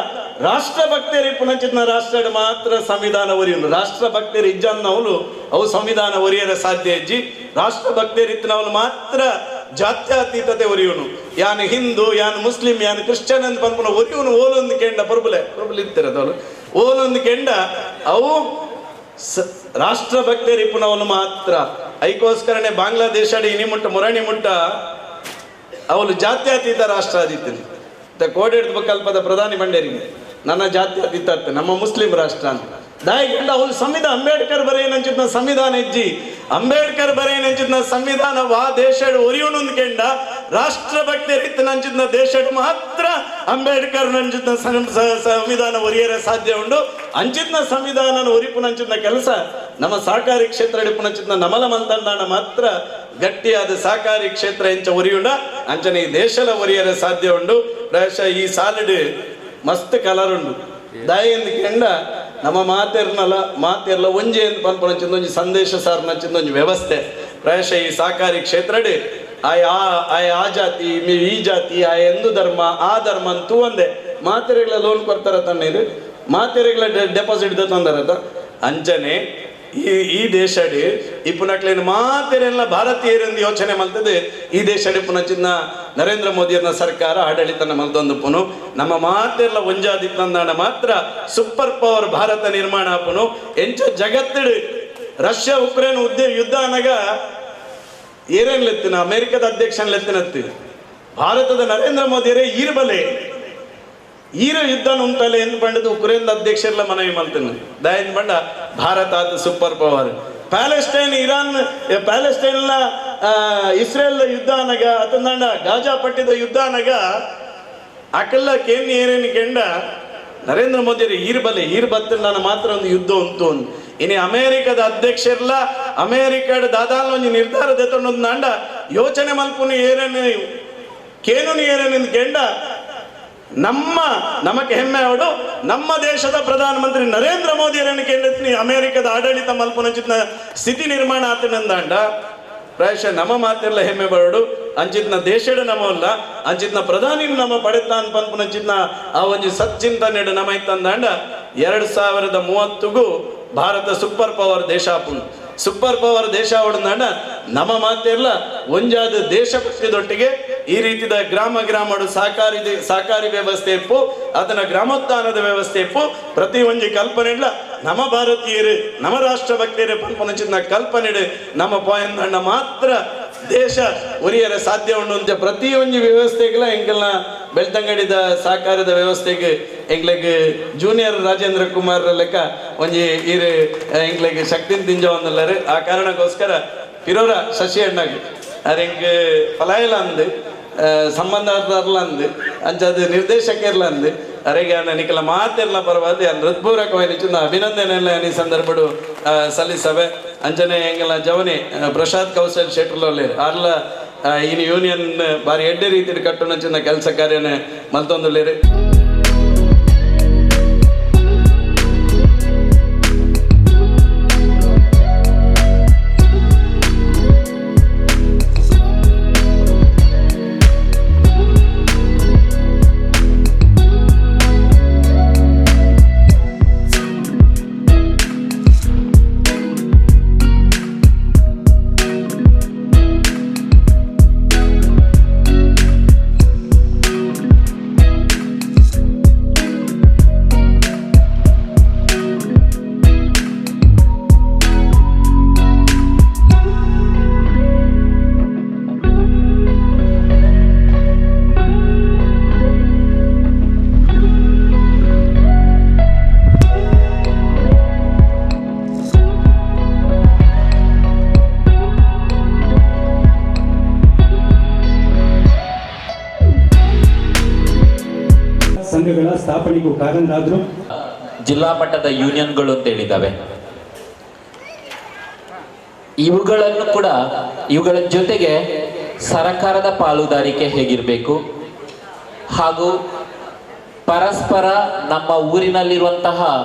ರಾಷ್ಟ್ರ ಭಕ್ತರು ಇಪ್ಪುನಂಚಿನ ರಾಷ್ಟ್ರ ಮಾತ್ರ ಸಂವಿಧಾನ ಒರಿ ಉಂಡು. ರಾಷ್ಟ್ರ ಭಕ್ತರು ಇಜ್ಜನ್ನವಲು ಅವು ಸಂವಿಧಾನ ಒರಿಯರ ಸಾಧ್ಯ ಇಜ್ಜಿ, ರಾಷ್ಟ್ರ ಭಕ್ತರು ಇತ್ತಿನವಲು ಮಾತ್ರ ಜಾತ್ಯತೀತತೆ ಒರಿಯುನು. ಯಾನ್ ಹಿಂದೂ, ಯಾನ್ ಮುಸ್ಲಿಂ, ಯಾನ್ ಕ್ರಿಶ್ಚಿಯನ್ ಅಂತ ಬಂದ್ಪುನ ಒರಿಯುನು ಓಲೊಂದು ಕೆಂಡ ಪರ್ಬುಲೆ ಇತ್ತಿರದವಳು ಓಲೊಂದು ಕೆಂಡ ಅವು ರಾಷ್ಟ್ರ ಭಕ್ತರು ಇಪ್ಪುನವನು ಮಾತ್ರ. ಐಕೋಸ್ಕರನೇ ಬಾಂಗ್ಲಾದೇಶ ಇನಿಮುಟ್ಟ ಮುರಣಿ ಮುಟ್ಟ ಅವಳು ಜಾತ್ಯತೀತ ರಾಷ್ಟ್ರ ಆದಿತ್ತು. ಕೋಡೆಡ್ದು ಕಲ್ಪದ ಪ್ರಧಾನಿ ಮಂಡ್ಯರಿಗೆ ನನ್ನ ಜಾತ್ಯತೀತ ನಮ್ಮ ಮುಸ್ಲಿಂ ರಾಷ್ಟ್ರ ಅಂತ ದಾಯಿಗೆಂಡ ಅವಳು ಸಂವಿಧಾನ ಅಂಬೇಡ್ಕರ್ ಬರೆಯನಂಚಿದ್ನ ಸಂವಿಧಾನ ಇಜ್ಜಿ, ಅಂಬೇಡ್ಕರ್ ಬರೆಯನಂಚಿದ್ನ ಸಂವಿಧಾನ ವಾ ದೇಶ ಒರಿಯುನೊಂದು ಕೆಂಡ ರಾಷ್ಟ್ರ ಭಕ್ತರಿತ್ತು ನಂಚಿದ್ನ ದೇಶ ಮಾತ್ರ ಅಂಬೇಡ್ಕರ್ ನಂಚಿದ್ನ ಸಂವಿಧಾನ ಒರಿಯರ ಸಾಧ್ಯ ಉಂಡು. ಅಂಚಿದ್ನ ಸಂವಿಧಾನ ಒರಿಪು ನಂಚಿದ್ನ ಕೆಲಸ ನಮ್ಮ ಸಹಕಾರಿ ಕ್ಷೇತ್ರ ಹಿಡಿಪು ನಂಚಿದ್ನ ನಮಲ ಮಂತಂದಾಣ ಮಾತ್ರ ಗಟ್ಟಿಯಾದ ಸಹಕಾರಿ ಕ್ಷೇತ್ರ ಎಂಚ ಒರಿಯುಂಡ ಅಂಚನೆ ಈ ದೇಶದ ಒರಿಯರ ಸಾಧ್ಯ ಉಂಡು. ಪ್ರಾಯಶಃ ಈ ಸಾಲಿಡ್ ಮಸ್ತ್ ಕಲರ್ ಉಂಡು ದಾಯಿಯಿಂದ ಕೆಂಡ ನಮ್ಮ ಮಾತೆರ್ಲ ಒಂಜೆ ಅಂತ ಪನ್ಪುನಂಚಿಂದ ಒಂಜಿ ಸಂದೇಶ ಸಾರ್ ನಂಚಿಂದ ಒಂಜಿ ವ್ಯವಸ್ಥೆ. ಪ್ರಾಯಶಃ ಈ ಸಹಕಾರಿ ಕ್ಷೇತ್ರಡ್ ಆ ಜಾತಿ ಈ ಜಾತಿ ಆ ಹಿಂದೂ ಧರ್ಮ ಆ ಧರ್ಮ ಅಂತೂ ಒಂದೇ ಮಾತೆರೆಗಳ ಲೋನ್ ಕೊಡ್ತಾರ ತನ್ನ ಇದು ಮಾತೆರೆಗಳ ಡೆಪಾಸಿಟ್ ತಂದಾರತ ಅಂಚನೆ ಈ ದೇಶಡ್ ಇಪ್ಪುನಕ್ಲೇನು ಮಾತೆರೆಲ್ಲ ಭಾರತೀಯರಿಂದ ಯೋಚನೆ ಮಲ್ತದೆ. ಈ ದೇಶಡ್ ಇಪ್ಪುನಚಿನ್ನ ನರೇಂದ್ರ ಮೋದಿಯನ್ನ ಸರ್ಕಾರ ಆಡಳಿತನ ಮಲ್ತೊಂದು ಪುನು ನಮ್ಮ ಮಾತೆಲ್ಲ ಒಂಜಾದಿತ್ತಂದಾಣ ಮಾತ್ರ ಸೂಪರ್ ಪವರ್ ಭಾರತ ನಿರ್ಮಾಣ ಆಪುನು. ಎಂಚ ಜಗತ್ತಡ್ ರಷ್ಯಾ ಉಕ್ರೇನ್ ಯುದ್ಧ ಅನಗ ಏನೇನ್ ಲೆತ್ತಿನ ಅಮೆರಿಕದ ಅಧ್ಯಕ್ಷನ ಲೆತ್ತಿನತ್ತಿ ಭಾರತದ ನರೇಂದ್ರ ಮೋದಿಯರೇ ಈರ್ಬಲೆ ಈರ ಯುದ್ಧ ಉಂಟಲೆ ಎಂದು ಪಂಡದು ಉಕ್ರೇನ್ ಅಧ್ಯಕ್ಷರೆಲ್ಲ ಮನವಿ ಮಲ್ತೇನೆ ದಯನ್ ಬಂಡ ಭಾರತ ಆದ ಸೂಪರ್ ಪವರ್ ಪ್ಯಾಲೆಸ್ಟೈನ್ ಇರಾನ್ ಪ್ಯಾಲೆಸ್ಟೈನ್ಲ ಇಸ್ರೇಲ್ ಯುದ್ಧ ಅನಗ ಅತಂದಾಂಡ ಗಾಜಾ ಪಟ್ಟಿದ ಯುದ್ಧ ಅನಗ ಅಕಲ್ಲ ಕೇನ್ ಏನೇನು ಕೆಂಡ ನರೇಂದ್ರ ಮೋದಿ ಈರ್ ಬತ್ತಿಲ್ಲ ನಾನು ಮಾತ್ರ ಒಂದು ಯುದ್ಧ ಉಂಟು ಇನ್ನು ಅಮೇರಿಕದ ಅಧ್ಯಕ್ಷರ್ಲ ಅಮೇರಿಕದ ದಾದಾಲ ಒಂದು ನಿರ್ಧಾರ ತೆತ್ತೊಂದು ನಾಂಡ ಯೋಚನೆ ಮಲ್ಪುನು ಏರೇನು ಕೇನು ಏರೇನು ಕೆಂಡ ನಮಗೆ ಹೆಮ್ಮೆ ಅವಡು ನಮ್ಮ ದೇಶದ ಪ್ರಧಾನಮಂತ್ರಿ ನರೇಂದ್ರ ಮೋದಿ ಅವರನ್ನು ಕೇಳಿ ಅಮೆರಿಕದ ಆಡಳಿತ ಮಲ್ಪುನಂಚಿನ ಸ್ಥಿತಿ ನಿರ್ಮಾಣ ಆತನಂದಾಂಡ ಪ್ರಾಯಶಃ ನಮ್ಮ ಮಾತೆಲ್ಲ ಹೆಮ್ಮೆ ಬರೋಡು ಅಂಚಿತ್ನ ದೇಶದ ನಮ್ಮಲ್ಲ ಅಂಚಿತ್ನ ಪ್ರಧಾನಿ ನಮ್ಮ ಪಡೆತ ಅನ್ಪನ್ಪುನಂಚಿತ್ನ ಆ ಒಂದು ಸಚ್ಚಿಂತನೆ ನಮ್ಮ ಇತ್ತಂದಾಂಡ 2030 ಭಾರತ ಸೂಪರ್ ಪವರ್ ದೇಶ ಆಪುಂಡು ಸೂಪರ್ ಪವರ್ ದೇಶ ಅವಡಂದಾಂಡ ನಮ್ಮ ಮಾತೆಲ್ಲ ಒಂಜಾದ ದೇಶಭಕ್ತಿದೊಟ್ಟಿಗೆ ಈ ರೀತಿಯ ಗ್ರಾಮಡು ಸಹಕಾರಿ ವ್ಯವಸ್ಥೆ ಇಪ್ಪು ಅದನ್ನ ಗ್ರಾಮೋತ್ಥಾನದ ವ್ಯವಸ್ಥೆ ಇಪ್ಪು ಪ್ರತಿ ಒಂಜಿ ಕಲ್ಪನೆ ಇಲ್ಲ ನಮ್ಮ ಭಾರತೀಯರು ನಮ್ಮ ರಾಷ್ಟ್ರಭಕ್ತಿಯರು ಪಂಪನಚಿನ ಕಲ್ಪನೆ ನಮ್ಮ ಪಾಯಿಂಟ್ ಮಾತ್ರ ದೇಶ ಉರಿಯರ ಸಾಧ್ಯ ಉಂಡು ಅಂತ ಪ್ರತಿ ಒಂಜಿ ವ್ಯವಸ್ಥೆಗಳ ಎಂಕಲ್ನ ಬೆಳ್ತಂಗಡಿದ ಸಹಕಾರದ ವ್ಯವಸ್ಥೆಗೆ ಎಂಗ್ಲಿಗೆ ಜೂನಿಯರ್ ರಾಜೇಂದ್ರ ಕುಮಾರ್ ಲೆಕ್ಕ ಒಂಜಿ ಈರು ಎಂಗ್ಲಿಗೆ ಶಕ್ತಿ ತಿಂಜವನ್ನಲ್ಲರು ಆ ಕಾರಣಕ್ಕೋಸ್ಕರ ಪಿರೋರ ಶಶಿ ಅಣ್ಣಗೆ ಅರೆಂಗೆ ಪಲಾಯಲ ಅಂದು ಸಂಬಂಧದಾರಲ ಅಂದು ಅಂಚದು ನಿರ್ದೇಶಕರ್ಲ ಅಂದು ಅರೆಗೆ ನಿಕಲ ಮಾತೆಲ್ಲ ಪರವಾದ ಹೃತ್ಪೂರ್ವಕವಾದ ಅಭಿನಂದನೆ ಎಲ್ಲ ಈ ಸಂದರ್ಭಡು ಸಲ್ಲಿಸವೆ ಅಂಚನೆ ಎಂಗಲ ಜವನಿ ಪ್ರಸಾದ್ ಕೌಶಲ್ ಶೆಟ್ರಲ್ಲೇ ಅರ್ಲ ಇನ್ನು ಯೂನಿಯನ್ ಬಾರಿ ಎಡ್ಡೆ ರೀತಿ ಕಟ್ಟುನ ಕೆಲಸ ಕಾರ್ಯನ ಮಲ್ತೊಂದುಲ್ಲೇರಿ ಸಂಘಗಳ ಸ್ಥಾಪನೆಗೂ ಕಾರಣರಾದ್ರು ಜಿಲ್ಲಾ ಮಟ್ಟದ ಯೂನಿಯನ್ಗಳು ಅಂತ ಹೇಳಿದಾವೆ. ಇವುಗಳನ್ನು ಕೂಡ ಇವುಗಳ ಜೊತೆಗೆ ಸರಕಾರದ ಪಾಲುದಾರಿಕೆ ಹೇಗಿರಬೇಕು ಹಾಗೂ ಪರಸ್ಪರ ನಮ್ಮ ಊರಿನಲ್ಲಿರುವಂತಹ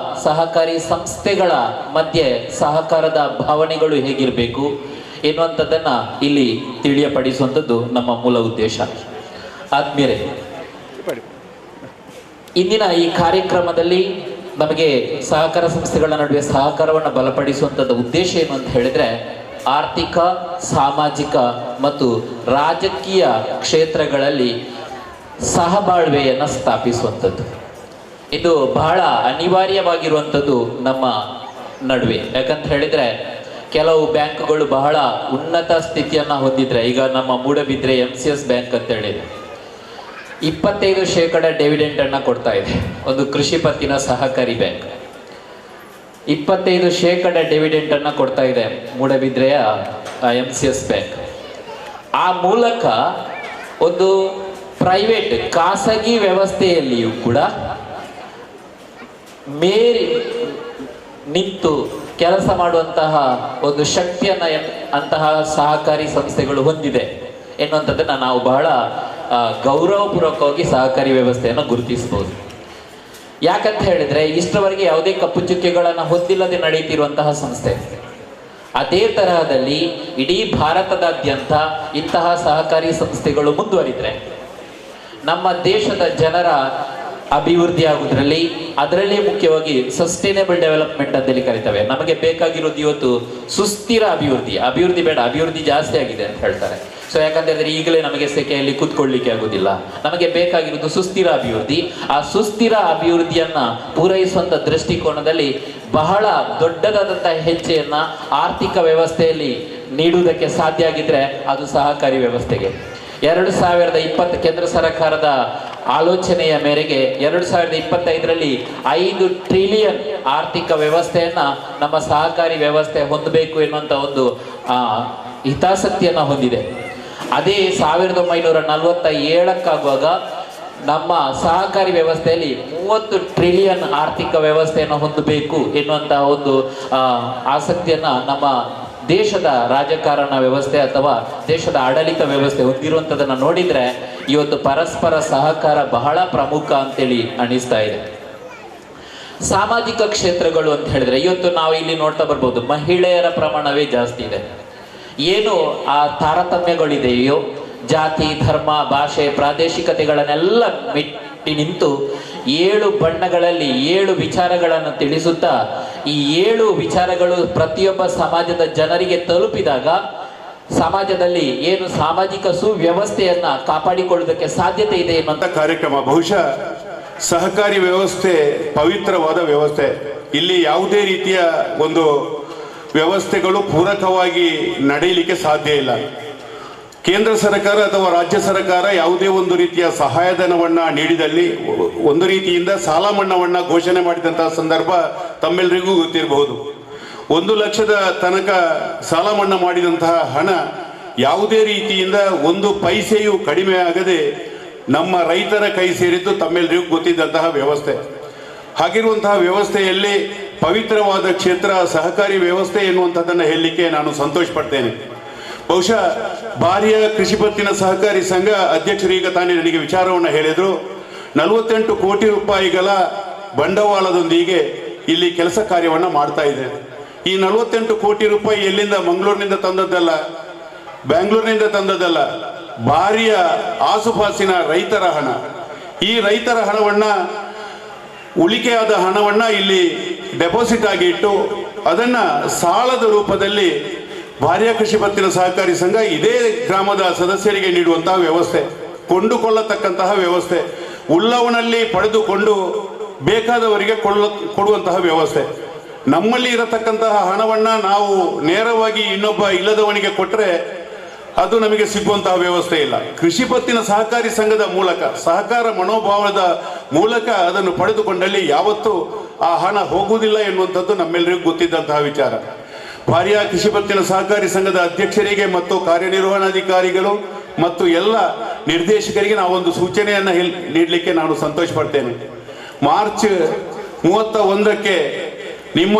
ಸಹಕಾರಿ ಸಂಸ್ಥೆಗಳ ಮಧ್ಯೆ ಸಹಕಾರದ ಭಾವನೆಗಳು ಹೇಗಿರಬೇಕು ಎನ್ನುವಂಥದ್ದನ್ನು ಇಲ್ಲಿ ತಿಳಿಯಪಡಿಸುವಂಥದ್ದು ನಮ್ಮ ಮೂಲ ಉದ್ದೇಶ. ಆದ್ಮೇಲೆ ಇಂದಿನ ಈ ಕಾರ್ಯಕ್ರಮದಲ್ಲಿ ನಮಗೆ ಸಹಕಾರ ಸಂಸ್ಥೆಗಳ ನಡುವೆ ಸಹಕಾರವನ್ನು ಬಲಪಡಿಸುವಂಥದ್ದು ಉದ್ದೇಶ ಏನು ಅಂತ ಹೇಳಿದ್ರೆ ಆರ್ಥಿಕ, ಸಾಮಾಜಿಕ ಮತ್ತು ರಾಜಕೀಯ ಕ್ಷೇತ್ರಗಳಲ್ಲಿ ಸಹಬಾಳ್ವೆಯನ್ನು ಸ್ಥಾಪಿಸುವಂಥದ್ದು. ಇದು ಬಹಳ ಅನಿವಾರ್ಯವಾಗಿರುವಂಥದ್ದು ನಮ್ಮ ನಡುವೆ. ಯಾಕಂತ ಹೇಳಿದ್ರೆ ಕೆಲವು ಬ್ಯಾಂಕ್ಗಳು ಬಹಳ ಉನ್ನತ ಸ್ಥಿತಿಯನ್ನು ಹೊಂದಿದ್ರೆ, ಈಗ ನಮ್ಮ ಮೂಡಬಿದ್ರೆ MCS ಬ್ಯಾಂಕ್ ಅಂತ ಹೇಳಿದೆ 25% ಡಿವಿಡೆಂಟ್ ಅನ್ನು ಕೊಡ್ತಾ ಇದೆ. ಒಂದು ಕೃಷಿ ಪತ್ತಿನ ಸಹಕಾರಿ ಬ್ಯಾಂಕ್ 25% ಡಿವಿಡೆಂಟ್ ಅನ್ನು ಕೊಡ್ತಾ ಇದೆ ಮೂಡಬಿದ್ರೆಯ MCS ಬ್ಯಾಂಕ್. ಆ ಮೂಲಕ ಒಂದು ಪ್ರೈವೇಟ್ ಖಾಸಗಿ ವ್ಯವಸ್ಥೆಯಲ್ಲಿಯೂ ಕೂಡ ಮೇರಿ ನಿಂತು ಕೆಲಸ ಮಾಡುವಂತಹ ಒಂದು ಶಕ್ತಿಯನ್ನು ಅಂತಹ ಸಹಕಾರಿ ಸಂಸ್ಥೆಗಳು ಹೊಂದಿದೆ ಎನ್ನುವಂಥದ್ದನ್ನು ನಾವು ಬಹಳ ಗೌರವಪೂರ್ವಕವಾಗಿ ಸಹಕಾರಿ ವ್ಯವಸ್ಥೆಯನ್ನು ಗುರುತಿಸಬಹುದು. ಯಾಕಂತ ಹೇಳಿದ್ರೆ ಇಷ್ಟರವರೆಗೆ ಯಾವುದೇ ಕಪ್ಪು ಚುಕ್ಕೆಗಳನ್ನು ಹೊಂದಿಲ್ಲದೆ ನಡೆಯುತ್ತಿರುವಂತಹ ಸಂಸ್ಥೆ. ಅದೇ ತರಹದಲ್ಲಿ ಇಡೀ ಭಾರತದಾದ್ಯಂತ ಇಂತಹ ಸಹಕಾರಿ ಸಂಸ್ಥೆಗಳು ಮುಂದುವರಿದ್ರೆ ನಮ್ಮ ದೇಶದ ಜನರ ಅಭಿವೃದ್ಧಿ ಆಗುವುದರಲ್ಲಿ, ಅದರಲ್ಲಿ ಮುಖ್ಯವಾಗಿ ಸಸ್ಟೈನೇಬಲ್ ಡೆವಲಪ್ಮೆಂಟ್ ಅಂತೇಳಿ ಕರೀತೇವೆ. ನಮಗೆ ಬೇಕಾಗಿರೋದು ಇವತ್ತು ಸುಸ್ಥಿರ ಅಭಿವೃದ್ಧಿ ಬೇಡ, ಅಭಿವೃದ್ಧಿ ಜಾಸ್ತಿ ಆಗಿದೆ ಅಂತ ಹೇಳ್ತಾರೆ. ಸೊ ಯಾಕಂತಂದ್ರೆ ಈಗಲೇ ನಮಗೆ ಸೆಕೆಯಲ್ಲಿ ಕೂತ್ಕೊಳ್ಳಿಕ್ಕೆ ಆಗುದಿಲ್ಲ. ನಮಗೆ ಬೇಕಾಗಿರೋದು ಸುಸ್ಥಿರ ಅಭಿವೃದ್ಧಿ. ಆ ಸುಸ್ಥಿರ ಅಭಿವೃದ್ಧಿಯನ್ನ ಪೂರೈಸುವಂತ ದೃಷ್ಟಿಕೋನದಲ್ಲಿ ಬಹಳ ದೊಡ್ಡದಾದಂತಹ ಹೆಜ್ಜೆಯನ್ನ ಆರ್ಥಿಕ ವ್ಯವಸ್ಥೆಯಲ್ಲಿ ನೀಡುವುದಕ್ಕೆ ಸಾಧ್ಯ ಆಗಿದ್ರೆ ಅದು ಸಹಕಾರಿ ವ್ಯವಸ್ಥೆಗೆ. 2020 ಕೇಂದ್ರ ಸರ್ಕಾರದ ಆಲೋಚನೆಯ ಮೇರೆಗೆ 2025ರಲ್ಲಿ 5 ಟ್ರಿಲಿಯನ್ ಆರ್ಥಿಕ ವ್ಯವಸ್ಥೆಯನ್ನ ನಮ್ಮ ಸಹಕಾರಿ ವ್ಯವಸ್ಥೆ ಹೊಂದಬೇಕು ಎನ್ನುವಂತ ಒಂದು ಹಿತಾಸಕ್ತಿಯನ್ನ ಹೊಂದಿದೆ. ಅದೇ 1947ಕ್ಕಾಗುವಾಗ ನಮ್ಮ ಸಹಕಾರಿ ವ್ಯವಸ್ಥೆಯಲ್ಲಿ 30 ಟ್ರಿಲಿಯನ್ ಆರ್ಥಿಕ ವ್ಯವಸ್ಥೆಯನ್ನು ಹೊಂದಬೇಕು ಎನ್ನುವಂತಹ ಒಂದು ಆಸಕ್ತಿಯನ್ನ ನಮ್ಮ ದೇಶದ ರಾಜಕಾರಣ ವ್ಯವಸ್ಥೆ ಅಥವಾ ದೇಶದ ಆಡಳಿತ ವ್ಯವಸ್ಥೆ ಹೊಂದಿರುವಂಥದ್ದನ್ನು ನೋಡಿದರೆ ಇವತ್ತು ಪರಸ್ಪರ ಸಹಕಾರ ಬಹಳ ಪ್ರಮುಖ ಅಂತೇಳಿ ಅನಿಸ್ತಾ ಇದೆ. ಸಾಮಾಜಿಕ ಕ್ಷೇತ್ರಗಳು ಅಂತ ಹೇಳಿದ್ರೆ ಇವತ್ತು ನಾವು ಇಲ್ಲಿ ನೋಡ್ತಾ ಬರ್ಬೋದು, ಮಹಿಳೆಯರ ಪ್ರಮಾಣವೇ ಜಾಸ್ತಿ ಇದೆ. ಏನು ಆ ತಾರತಮ್ಯಗಳಿದೆಯೋ, ಜಾತಿ, ಧರ್ಮ, ಭಾಷೆ, ಪ್ರಾದೇಶಿಕತೆಗಳನ್ನೆಲ್ಲ ಮೆಟ್ಟಿ ನಿಂತು 7 ಬಣ್ಣಗಳಲ್ಲಿ 7 ವಿಚಾರಗಳನ್ನು ತಿಳಿಸುತ್ತಾ ಈ 7 ವಿಚಾರಗಳು ಪ್ರತಿಯೊಬ್ಬ ಸಮಾಜದ ಜನರಿಗೆ ತಲುಪಿದಾಗ ಸಮಾಜದಲ್ಲಿ ಏನು ಸಾಮಾಜಿಕ ಸುವ್ಯವಸ್ಥೆಯನ್ನ ಕಾಪಾಡಿಕೊಳ್ಳುವುದಕ್ಕೆ ಸಾಧ್ಯತೆ ಇದೆ ಎನ್ನುವಂತ ಕಾರ್ಯಕ್ರಮ. ಬಹುಶಃ ಸಹಕಾರಿ ವ್ಯವಸ್ಥೆ ಪವಿತ್ರವಾದ ವ್ಯವಸ್ಥೆ. ಇಲ್ಲಿ ಯಾವುದೇ ರೀತಿಯ ಒಂದು ವ್ಯವಸ್ಥೆಗಳು ಪೂರಕವಾಗಿ ನಡೆಯಲಿಕ್ಕೆ ಸಾಧ್ಯ ಇಲ್ಲ. ಕೇಂದ್ರ ಸರ್ಕಾರ ಅಥವಾ ರಾಜ್ಯ ಸರ್ಕಾರ ಯಾವುದೇ ಒಂದು ರೀತಿಯ ಸಹಾಯಧನವನ್ನ ನೀಡಿದಲ್ಲಿ ಒಂದು ರೀತಿಯಿಂದ ಸಾಲ ಮನ್ನಾವನ್ನ ಘೋಷಣೆ ಮಾಡಿದಂತಹ ಸಂದರ್ಭ ತಮ್ಮೆಲ್ಲರಿಗೂ ಗೊತ್ತಿರಬಹುದು. 1 ಲಕ್ಷದ ತನಕ ಸಾಲ ಮನ್ನಾ ಮಾಡಿದಂತಹ ಹಣ ಯಾವುದೇ ರೀತಿಯಿಂದ 1 ಪೈಸೆಯೂ ಕಡಿಮೆ ಆಗದೆ ನಮ್ಮ ರೈತರ ಕೈ ಸೇರಿದ್ದು ತಮ್ಮೆಲ್ಲರಿಗೂ ಗೊತ್ತಿದ್ದಂತಹ ವ್ಯವಸ್ಥೆ. ಹಾಗಿರುವಂತಹ ವ್ಯವಸ್ಥೆಯಲ್ಲಿ ಪವಿತ್ರವಾದ ಕ್ಷೇತ್ರ ಸಹಕಾರಿ ವ್ಯವಸ್ಥೆ ಎನ್ನುವಂಥದ್ದನ್ನು ಹೇಳಲಿಕ್ಕೆ ನಾನು ಸಂತೋಷ ಪಡ್ತೇನೆ. ಬಹುಶಃ ಭಾರಿಯ ಕೃಷಿ ಪತ್ತಿನ ಸಹಕಾರಿ ಸಂಘ ಅಧ್ಯಕ್ಷರು ಈಗ ತಾನೇ ನನಗೆ ವಿಚಾರವನ್ನು ಹೇಳಿದರು. 48 ಕೋಟಿ ರೂಪಾಯಿಗಳ ಬಂಡವಾಳದೊಂದಿಗೆ ಇಲ್ಲಿ ಕೆಲಸ ಕಾರ್ಯವನ್ನು ಮಾಡ್ತಾ ಇದೆ. ಈ 48 ಕೋಟಿ ರೂಪಾಯಿ ಎಲ್ಲಿಂದ? ಮಂಗಳೂರಿನಿಂದ ತಂದದ್ದಲ್ಲ, ಬೆಂಗಳೂರಿನಿಂದ ತಂದದ್ದಲ್ಲ, ಭಾರಿಯ ಆಸುಪಾಸಿನ ರೈತರ ಹಣ. ಈ ರೈತರ ಹಣವನ್ನ, ಉಳಿಕೆಯಾದ ಹಣವನ್ನ ಇಲ್ಲಿ ಡೆಪಾಸಿಟ್ ಆಗಿ ಇಟ್ಟು ಅದನ್ನ ಸಾಲದ ರೂಪದಲ್ಲಿ ಭಾರಿಯ ಕೃಷಿ ಪತ್ತಿನ ಸಹಕಾರಿ ಸಂಘ ಇದೇ ಗ್ರಾಮದ ಸದಸ್ಯರಿಗೆ ನೀಡುವಂತಹ ವ್ಯವಸ್ಥೆ, ಕೊಂಡುಕೊಳ್ಳತಕ್ಕಂತಹ ವ್ಯವಸ್ಥೆ, ಉಳ್ಳವನಲ್ಲಿ ಪಡೆದುಕೊಂಡು ಬೇಕಾದವರಿಗೆ ಕೊಡುವಂತಹ ವ್ಯವಸ್ಥೆ. ನಮ್ಮಲ್ಲಿ ಇರತಕ್ಕಂತಹ ಹಣವನ್ನ ನಾವು ನೇರವಾಗಿ ಇನ್ನೊಬ್ಬ ಇಲ್ಲದವನಿಗೆ ಕೊಟ್ಟರೆ ಅದು ನಮಗೆ ಸಿಗುವಂತಹ ವ್ಯವಸ್ಥೆ ಇಲ್ಲ. ಕೃಷಿ ಪತ್ತಿನ ಸಹಕಾರಿ ಸಂಘದ ಮೂಲಕ, ಸಹಕಾರ ಮನೋಭಾವದ ಮೂಲಕ ಅದನ್ನು ಪಡೆದುಕೊಂಡಲ್ಲಿ ಯಾವತ್ತೂ ಆ ಹಣ ಹೋಗುವುದಿಲ್ಲ ಎನ್ನುವಂಥದ್ದು ನಮ್ಮೆಲ್ಲರಿಗೂ ಗೊತ್ತಿದ್ದಂತಹ ವಿಚಾರ. ಭಾರಿಯ ಕೃಷಿ ಪತ್ತಿನ ಸಹಕಾರಿ ಸಂಘದ ಅಧ್ಯಕ್ಷರಿಗೆ ಮತ್ತು ಕಾರ್ಯನಿರ್ವಹಣಾಧಿಕಾರಿಗಳು ಮತ್ತು ಎಲ್ಲ ನಿರ್ದೇಶಕರಿಗೆ ನಾವೊಂದು ಸೂಚನೆಯನ್ನು ನೀಡಲಿಕ್ಕೆ ನಾನು ಸಂತೋಷ ಪಡ್ತೇನೆ. ಮಾರ್ಚ್ 31ಕ್ಕೆ ನಿಮ್ಮ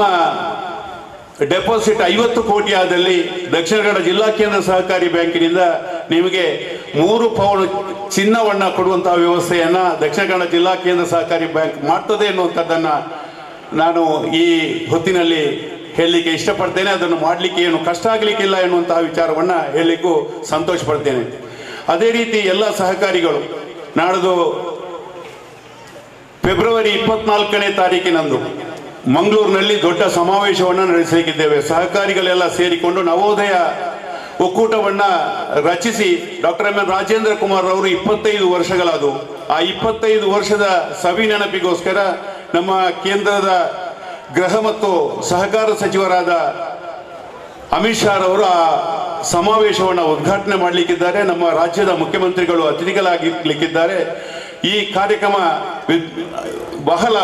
ಡೆಪಾಸಿಟ್ 50 ಕೋಟಿ ಆದಲ್ಲಿ ದಕ್ಷಿಣ ಕನ್ನಡ ಜಿಲ್ಲಾ ಕೇಂದ್ರ ಸಹಕಾರಿ ಬ್ಯಾಂಕಿನಿಂದ ನಿಮಗೆ 3 ಪೌಂಡ್ ಚಿನ್ನವನ್ನ ಕೊಡುವಂತಹ ವ್ಯವಸ್ಥೆಯನ್ನ ದಕ್ಷಿಣ ಕನ್ನಡ ಜಿಲ್ಲಾ ಕೇಂದ್ರ ಸಹಕಾರಿ ಬ್ಯಾಂಕ್ ಮಾಡ್ತದೆ ಎನ್ನುವಂಥದ್ದನ್ನ ನಾನು ಈ ಹೊತ್ತಿನಲ್ಲಿ ಹೇಳಲಿಕ್ಕೆ ಇಷ್ಟಪಡ್ತೇನೆ. ಅದನ್ನು ಮಾಡಲಿಕ್ಕೆ ಏನು ಕಷ್ಟ ಆಗಲಿಕ್ಕಿಲ್ಲ ಎನ್ನುವಂತಹ ವಿಚಾರವನ್ನ ಹೇಳಲಿಕ್ಕೂ ಸಂತೋಷ ಪಡ್ತೇನೆ. ಅದೇ ರೀತಿ ಎಲ್ಲ ಸಹಕಾರಿಗಳು ನಾಡ್ದು ಫೆಬ್ರವರಿ 24ನೇ ತಾರೀಕಿನಂದು ಮಂಗಳೂರಿನಲ್ಲಿ ದೊಡ್ಡ ಸಮಾವೇಶವನ್ನು ನಡೆಸಲಿಕ್ಕಿದ್ದೇವೆ. ಸಹಕಾರಿಗಳೆಲ್ಲ ಸೇರಿಕೊಂಡು ನವೋದಯ ಒಕ್ಕೂಟವನ್ನ ರಚಿಸಿ doctor M N Rajendra Kumar ಅವರು 25 ವರ್ಷಗಳಾದವು. ಆ 25 ವರ್ಷದ ಸವಿ ನೆನಪಿಗೋಸ್ಕರ ನಮ್ಮ ಕೇಂದ್ರದ ಗೃಹ ಮತ್ತು ಸಹಕಾರ ಸಚಿವರಾದ ಅಮಿತ್ ಶಾ ಅವರು ಆ ಸಮಾವೇಶವನ್ನು ಉದ್ಘಾಟನೆ ಮಾಡಲಿಕ್ಕಿದ್ದಾರೆ. ನಮ್ಮ ರಾಜ್ಯದ ಮುಖ್ಯಮಂತ್ರಿಗಳು ಅತಿಥಿಗಳಾಗಿರ್ಲಿಕ್ಕಿದ್ದಾರೆ. ಈ ಕಾರ್ಯಕ್ರಮ ಬಹಳ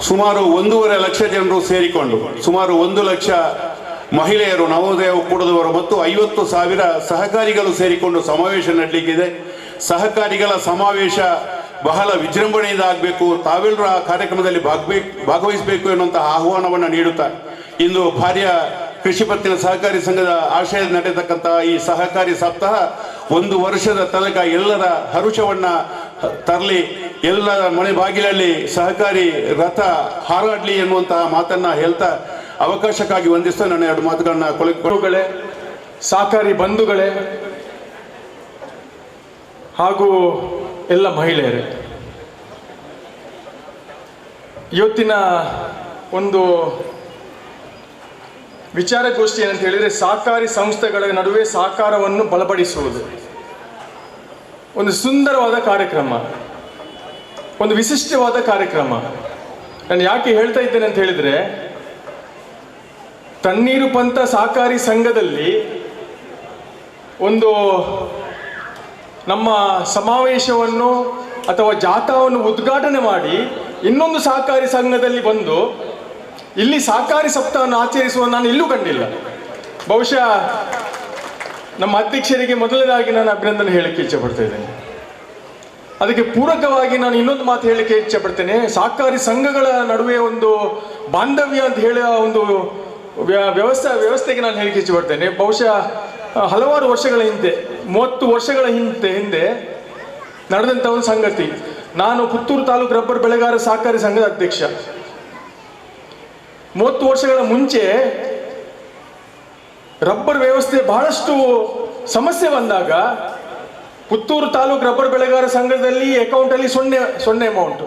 ಸುಮಾರು 1.5 ಲಕ್ಷ ಜನರು ಸೇರಿಕೊಂಡು ಸುಮಾರು 1 ಲಕ್ಷ ಮಹಿಳೆಯರು, ನವೋದಯ ಒಕ್ಕೂಟದವರು ಮತ್ತು 50,000 ಸಹಕಾರಿಗಳು ಸೇರಿಕೊಂಡು ಸಮಾವೇಶ ನಡೆಯಲಿಕ್ಕಿದೆ. ಸಹಕಾರಿಗಳ ಸಮಾವೇಶ ಬಹಳ ವಿಜೃಂಭಣೆಯಿಂದ ಆಗಬೇಕು, ತಾವೆಲ್ಲರೂ ಆ ಕಾರ್ಯಕ್ರಮದಲ್ಲಿ ಭಾಗವಹಿಸಬೇಕು ಎನ್ನುವಂತಹ ಆಹ್ವಾನವನ್ನು ನೀಡುತ್ತಾ ಇಂದು ಭಾರಿಯ ಕೃಷಿ ಪತ್ತಿನ ಸಹಕಾರಿ ಸಂಘದ ಆಶಯದ ನಡೆಯತಕ್ಕಂತಹ ಈ ಸಹಕಾರಿ ಸಪ್ತಾಹ 1 ವರ್ಷದ ತನಕ ಎಲ್ಲರ ಹರುಷವನ್ನ ತರಲಿ, ಎಲ್ಲರ ಮನೆ ಬಾಗಿಲಲ್ಲಿ ಸಹಕಾರಿ ರಥ ಹಾರಾಡ್ಲಿ ಎನ್ನುವಂತಹ ಮಾತನ್ನ ಹೇಳ್ತಾ ಅವಕಾಶಕ್ಕಾಗಿ ವಂದಿಸ್ತಾ ನನ್ನ 2 ಮಾತುಗಳನ್ನ ಕೊಡುಗಳೇ, ಸಹಕಾರಿ ಬಂಧುಗಳೇ ಹಾಗೂ ಎಲ್ಲ ಮಹಿಳೆಯರೇ, ಇವತ್ತಿನ ಒಂದು ವಿಚಾರಗೋಷ್ಠಿ ಏನಂತ ಹೇಳಿದರೆ ಸಹಕಾರಿ ಸಂಸ್ಥೆಗಳ ನಡುವೆ ಸಹಕಾರವನ್ನು ಬಲಪಡಿಸುವುದು ಒಂದು ಸುಂದರವಾದ ಕಾರ್ಯಕ್ರಮ, ಒಂದು ವಿಶಿಷ್ಟವಾದ ಕಾರ್ಯಕ್ರಮ. ನಾನು ಯಾಕೆ ಹೇಳ್ತಾ ಇದ್ದೇನೆ ಅಂತ ಹೇಳಿದರೆ, ತಣ್ಣೀರು ಪಂಥ ಸಹಕಾರಿ ಸಂಘದಲ್ಲಿ ಒಂದು ನಮ್ಮ ಸಮಾವೇಶವನ್ನು ಅಥವಾ ಜಾಥಾವನ್ನು ಉದ್ಘಾಟನೆ ಮಾಡಿ ಇನ್ನೊಂದು ಸಹಕಾರಿ ಸಂಘದಲ್ಲಿ ಬಂದು ಇಲ್ಲಿ ಸಹಕಾರಿ ಸಪ್ತಾಹವನ್ನು ಆಚರಿಸುವ ನಾನು ಎಲ್ಲೂ ಕಂಡಿಲ್ಲ. ಬಹುಶಃ ನಮ್ಮ ಅಧ್ಯಕ್ಷರಿಗೆ ಮೊದಲನೇದಾಗಿ ನಾನು ಅಭಿನಂದನೆ ಹೇಳಕ್ಕೆ ಇಚ್ಛೆ ಪಡ್ತಾ ಇದ್ದೇನೆ. ಅದಕ್ಕೆ ಪೂರಕವಾಗಿ ನಾನು ಇನ್ನೊಂದು ಮಾತು ಹೇಳಕ್ಕೆ ಇಚ್ಛೆ ಪಡ್ತೇನೆ. ಸಹಕಾರಿ ಸಂಘಗಳ ನಡುವೆ ಒಂದು ಬಾಂಧವ್ಯ ಅಂತ ಹೇಳುವ ಒಂದು ವ್ಯವಸ್ಥೆಗೆ ನಾನು ಹೇಳಿಕೆ ಇಚ್ಛೆ ಪಡ್ತೇನೆ. ಬಹುಶಃ ಹಲವಾರು ವರ್ಷಗಳ ಹಿಂದೆ 30 ವರ್ಷಗಳ ಹಿಂದೆ ನಡೆದಂಥ ಒಂದು ಸಂಗತಿ. ನಾನು ಪುತ್ತೂರು ತಾಲೂಕು ರಬ್ಬರ್ ಬೆಳೆಗಾರ ಸಹಕಾರಿ ಸಂಘದ ಅಧ್ಯಕ್ಷ. 30 ವರ್ಷಗಳ ಮುಂಚೆ ರಬ್ಬರ್ ವ್ಯವಸ್ಥೆ ಬಹಳಷ್ಟು ಸಮಸ್ಯೆ ಬಂದಾಗ ಪುತ್ತೂರು ತಾಲೂಕು ರಬ್ಬರ್ ಬೆಳೆಗಾರ ಸಂಘದಲ್ಲಿ ಅಕೌಂಟಲ್ಲಿ ಸೊನ್ನೆ ಅಮೌಂಟ್,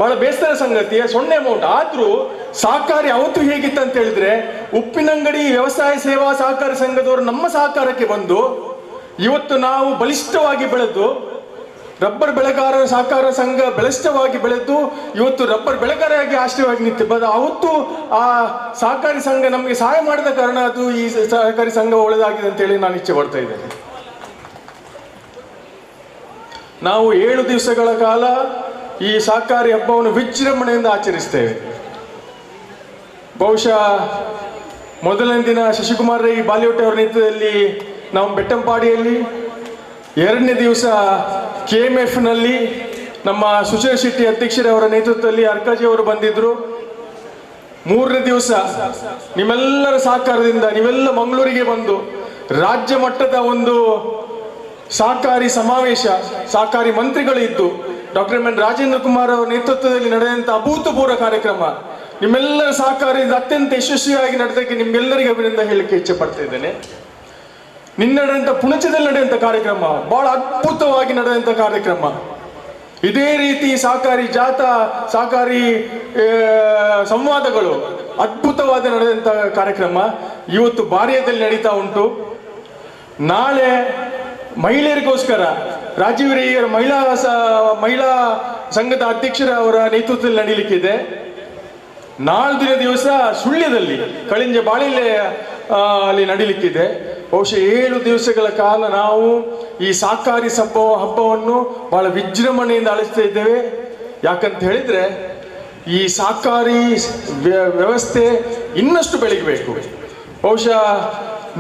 ಬಹಳ ಬೇಸರ ಸಂಗತಿಯ ಸೊನ್ನೆ ಅಮೌಂಟ್. ಆದ್ರೂ ಸಹಕಾರಿ ಅವತ್ತು ಹೇಗಿತ್ತು ಅಂತ ಹೇಳಿದ್ರೆ, ಉಪ್ಪಿನಂಗಡಿ ವ್ಯವಸಾಯ ಸೇವಾ ಸಹಕಾರಿ ಸಂಘದವರು ನಮ್ಮ ಸಹಕಾರಕ್ಕೆ ಬಂದು ಇವತ್ತು ನಾವು ಬಲಿಷ್ಠವಾಗಿ ಬೆಳೆದು ರಬ್ಬರ್ ಬೆಳೆಗಾರರ ಸಹಕಾರ ಸಂಘ ಬಲಿಷ್ಠವಾಗಿ ಬೆಳೆದು ಇವತ್ತು ರಬ್ಬರ್ ಬೆಳೆಗಾರರಾಗಿ ಆಶ್ರಯವಾಗಿ ನಿಂತಿದ್ದ. ಅವತ್ತು ಆ ಸಹಕಾರಿ ಸಂಘ ನಮಗೆ ಸಹಾಯ ಮಾಡಿದ ಕಾರಣ ಅದು ಈ ಸಹಕಾರಿ ಸಂಘ ಒಳ್ಳೆದಾಗಿದೆ ಅಂತೇಳಿ ನಾನು ಇಚ್ಛೆ ಪಡ್ತಾ ಇದ್ದೇನೆ. ನಾವು 7 ದಿವಸಗಳ ಕಾಲ ಈ ಸಹಕಾರಿ ಹಬ್ಬವನ್ನು ವಿಜೃಂಭಣೆಯಿಂದ ಆಚರಿಸ್ತೇವೆ. ಬಹುಶಃ ಮೊದಲನೇ ದಿನ ಶಶಿಕುಮಾರ್ ರೈ ಬಾಲಿವುಡ್ ಅವರ ನೇತೃತ್ವದಲ್ಲಿ ನಾವು ಬೆಟ್ಟಂಪಾಡಿಯಲ್ಲಿ, 2ನೇ ದಿವಸ KMF-ನಲ್ಲಿ ನಮ್ಮ ಸುಶೀಲ ಶೆಟ್ಟಿ ಅಧ್ಯಕ್ಷರವರ ನೇತೃತ್ವದಲ್ಲಿ ಅರ್ಕಾಜಿ ಅವರು ಬಂದಿದ್ರು. 3ನೇ ದಿವಸ ನಿಮ್ಮೆಲ್ಲರ ಸಹಕಾರದಿಂದ ನೀವೆಲ್ಲ ಮಂಗಳೂರಿಗೆ ಬಂದು ರಾಜ್ಯ ಮಟ್ಟದ ಒಂದು ಸಹಕಾರಿ ಸಮಾವೇಶ, ಸಹಕಾರಿ ಮಂತ್ರಿಗಳು ಇದ್ದು doctor M N Rajendra Kumar ಅವರ ನೇತೃತ್ವದಲ್ಲಿ ನಡೆದಂಥ ಅಭೂತಪೂರ್ವ ಕಾರ್ಯಕ್ರಮ ನಿಮ್ಮೆಲ್ಲರ ಸಹಕಾರದಿಂದ ಅತ್ಯಂತ ಯಶಸ್ವಿಯಾಗಿ ನಡೆದಕ್ಕೆ ನಿಮ್ಗೆಲ್ಲರಿಗೆ ಅಭಿನಂದನೆ ಹೇಳಲಿಕ್ಕೆ ಇಚ್ಛೆ ಪಡ್ತಾ ಇದ್ದೇನೆ. ನಿನ್ನೆ ನಡೆದಂಥ ಪುಣಚದಲ್ಲಿ ನಡೆದಂಥ ಕಾರ್ಯಕ್ರಮ ಬಹಳ ಅದ್ಭುತವಾಗಿ ನಡೆದಂಥ ಕಾರ್ಯಕ್ರಮ. ಇದೇ ರೀತಿ ಸಹಕಾರಿ ಜಾಥಾ, ಸಹಕಾರಿ ಸಂವಾದಗಳು ಅದ್ಭುತವಾದ ನಡೆದಂಥ ಕಾರ್ಯಕ್ರಮ ಇವತ್ತು ಬಾರಿಯದಲ್ಲಿ ನಡೀತಾ ಉಂಟು. ನಾಳೆ ಮಹಿಳೆಯರಿಗೋಸ್ಕರ ರಾಜೀವ್ ರೈಯರ್ ಮಹಿಳಾ ಸಂಘದ ಅಧ್ಯಕ್ಷರ ಅವರ ನೇತೃತ್ವದಲ್ಲಿ ನಡೀಲಿಕ್ಕಿದೆ. ನಾಳ್ದಿನ ದಿವಸ ಸುಳ್ಯದಲ್ಲಿ ಕಳಿಂಜ ಬಾಳಿಲೆ ಅಲ್ಲಿ ನಡೀಲಿಕ್ಕಿದೆ. ಬಹುಶಃ 7 ದಿವಸಗಳ ಕಾಲ ನಾವು ಈ ಸಹಕಾರಿ ಹಬ್ಬವನ್ನು ಬಹಳ ವಿಜೃಂಭಣೆಯಿಂದ ಆಚರಿಸ್ತಾ ಇದ್ದೇವೆ. ಯಾಕಂತ ಹೇಳಿದ್ರೆ ಈ ಸಹಕಾರಿ ವ್ಯವಸ್ಥೆ ಇನ್ನಷ್ಟು ಬೆಳಗಬೇಕು. ಬಹುಶಃ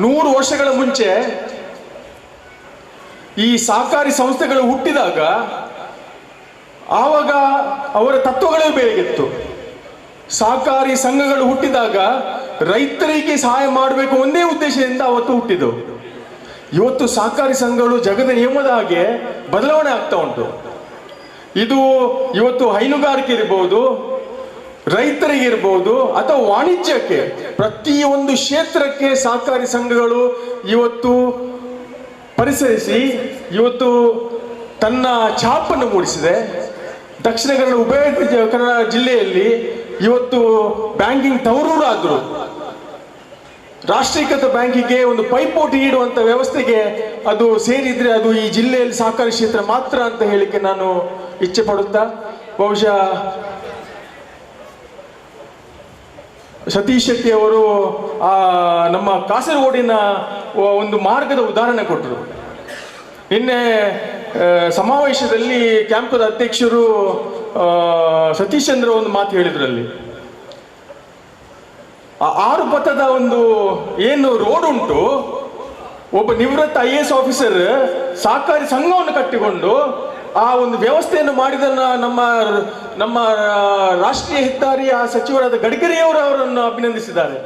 100 ವರ್ಷಗಳ ಮುಂಚೆ ಈ ಸಹಕಾರಿ ಸಂಸ್ಥೆಗಳು ಹುಟ್ಟಿದಾಗ ಆವಾಗ ಅವರ ತತ್ವಗಳೇ ಬೇರೆಗಿತ್ತು. ಸಹಕಾರಿ ಸಂಘಗಳು ಹುಟ್ಟಿದಾಗ ರೈತರಿಗೆ ಸಹಾಯ ಮಾಡಬೇಕು ಒಂದೇ ಉದ್ದೇಶದಿಂದ ಅವತ್ತು ಹುಟ್ಟಿದವು. ಇವತ್ತು ಸಹಕಾರಿ ಸಂಘಗಳು ಜಗದ ನಿಯಮದ ಹಾಗೆ ಬದಲಾವಣೆ ಆಗ್ತಾ ಉಂಟು. ಇದು ಇವತ್ತು ಹೈನುಗಾರಿಕೆ ಇರ್ಬೋದು, ರೈತರಿಗೆ ಇರ್ಬೋದು, ಅಥವಾ ವಾಣಿಜ್ಯಕ್ಕೆ, ಪ್ರತಿಯೊಂದು ಕ್ಷೇತ್ರಕ್ಕೆ ಸಹಕಾರಿ ಸಂಘಗಳು ಇವತ್ತು ಪರಿಸರಿಸಿ ಇವತ್ತು ತನ್ನ ಛಾಪನ್ನು ಮೂಡಿಸಿದೆ. ದಕ್ಷಿಣ ಕನ್ನಡ ಉಭಯ ಕನ್ನಡ ಜಿಲ್ಲೆಯಲ್ಲಿ ಇವತ್ತು ಬ್ಯಾಂಕಿಂಗ್ ತವರೂರಾದ್ರು ರಾಷ್ಟ್ರೀಕೃತ ಬ್ಯಾಂಕಿಗೆ ಒಂದು ಪೈಪೋಟಿ ನೀಡುವಂತ ವ್ಯವಸ್ಥೆಗೆ ಅದು ಸೇರಿದ್ರೆ ಅದು ಈ ಜಿಲ್ಲೆಯಲ್ಲಿ ಸಹಕಾರಿ ಕ್ಷೇತ್ರ ಮಾತ್ರ ಅಂತ ಹೇಳಿಕೆ ನಾನು ಇಚ್ಛೆ ಪಡುತ್ತಾ, ಬಹುಶಃ ಸತೀಶ್ ಶೆಟ್ಟಿ ಅವರು ನಮ್ಮ ಕಾಸರಗೋಡಿನ ಒಂದು ಮಾರ್ಗದ ಉದಾಹರಣೆ ಕೊಟ್ಟರು. ನಿನ್ನೆ ಸಮಾವೇಶದಲ್ಲಿ ಕ್ಯಾಂಪದ ಅಧ್ಯಕ್ಷರು ಸತೀಶ್ ಚಂದ್ರ ಒಂದು ಮಾತು ಹೇಳಿದ್ರಲ್ಲಿ, 6 ಪಥದ ಒಂದು ಏನು ರೋಡ್ ಉಂಟು, ಒಬ್ಬ ನಿವೃತ್ತ IAS ಆಫೀಸರ್ ಸಹಕಾರಿ ಸಂಘವನ್ನು ಕಟ್ಟಿಕೊಂಡು ಆ ಒಂದು ವ್ಯವಸ್ಥೆಯನ್ನು ಮಾಡಿದನ್ನ ನಮ್ಮ ರಾಷ್ಟ್ರೀಯ ಹೆದ್ದಾರಿಯ ಸಚಿವರಾದ ಗಡ್ಕರಿಯವರು ಅವರನ್ನು ಅಭಿನಂದಿಸಿದ್ದಾರೆ.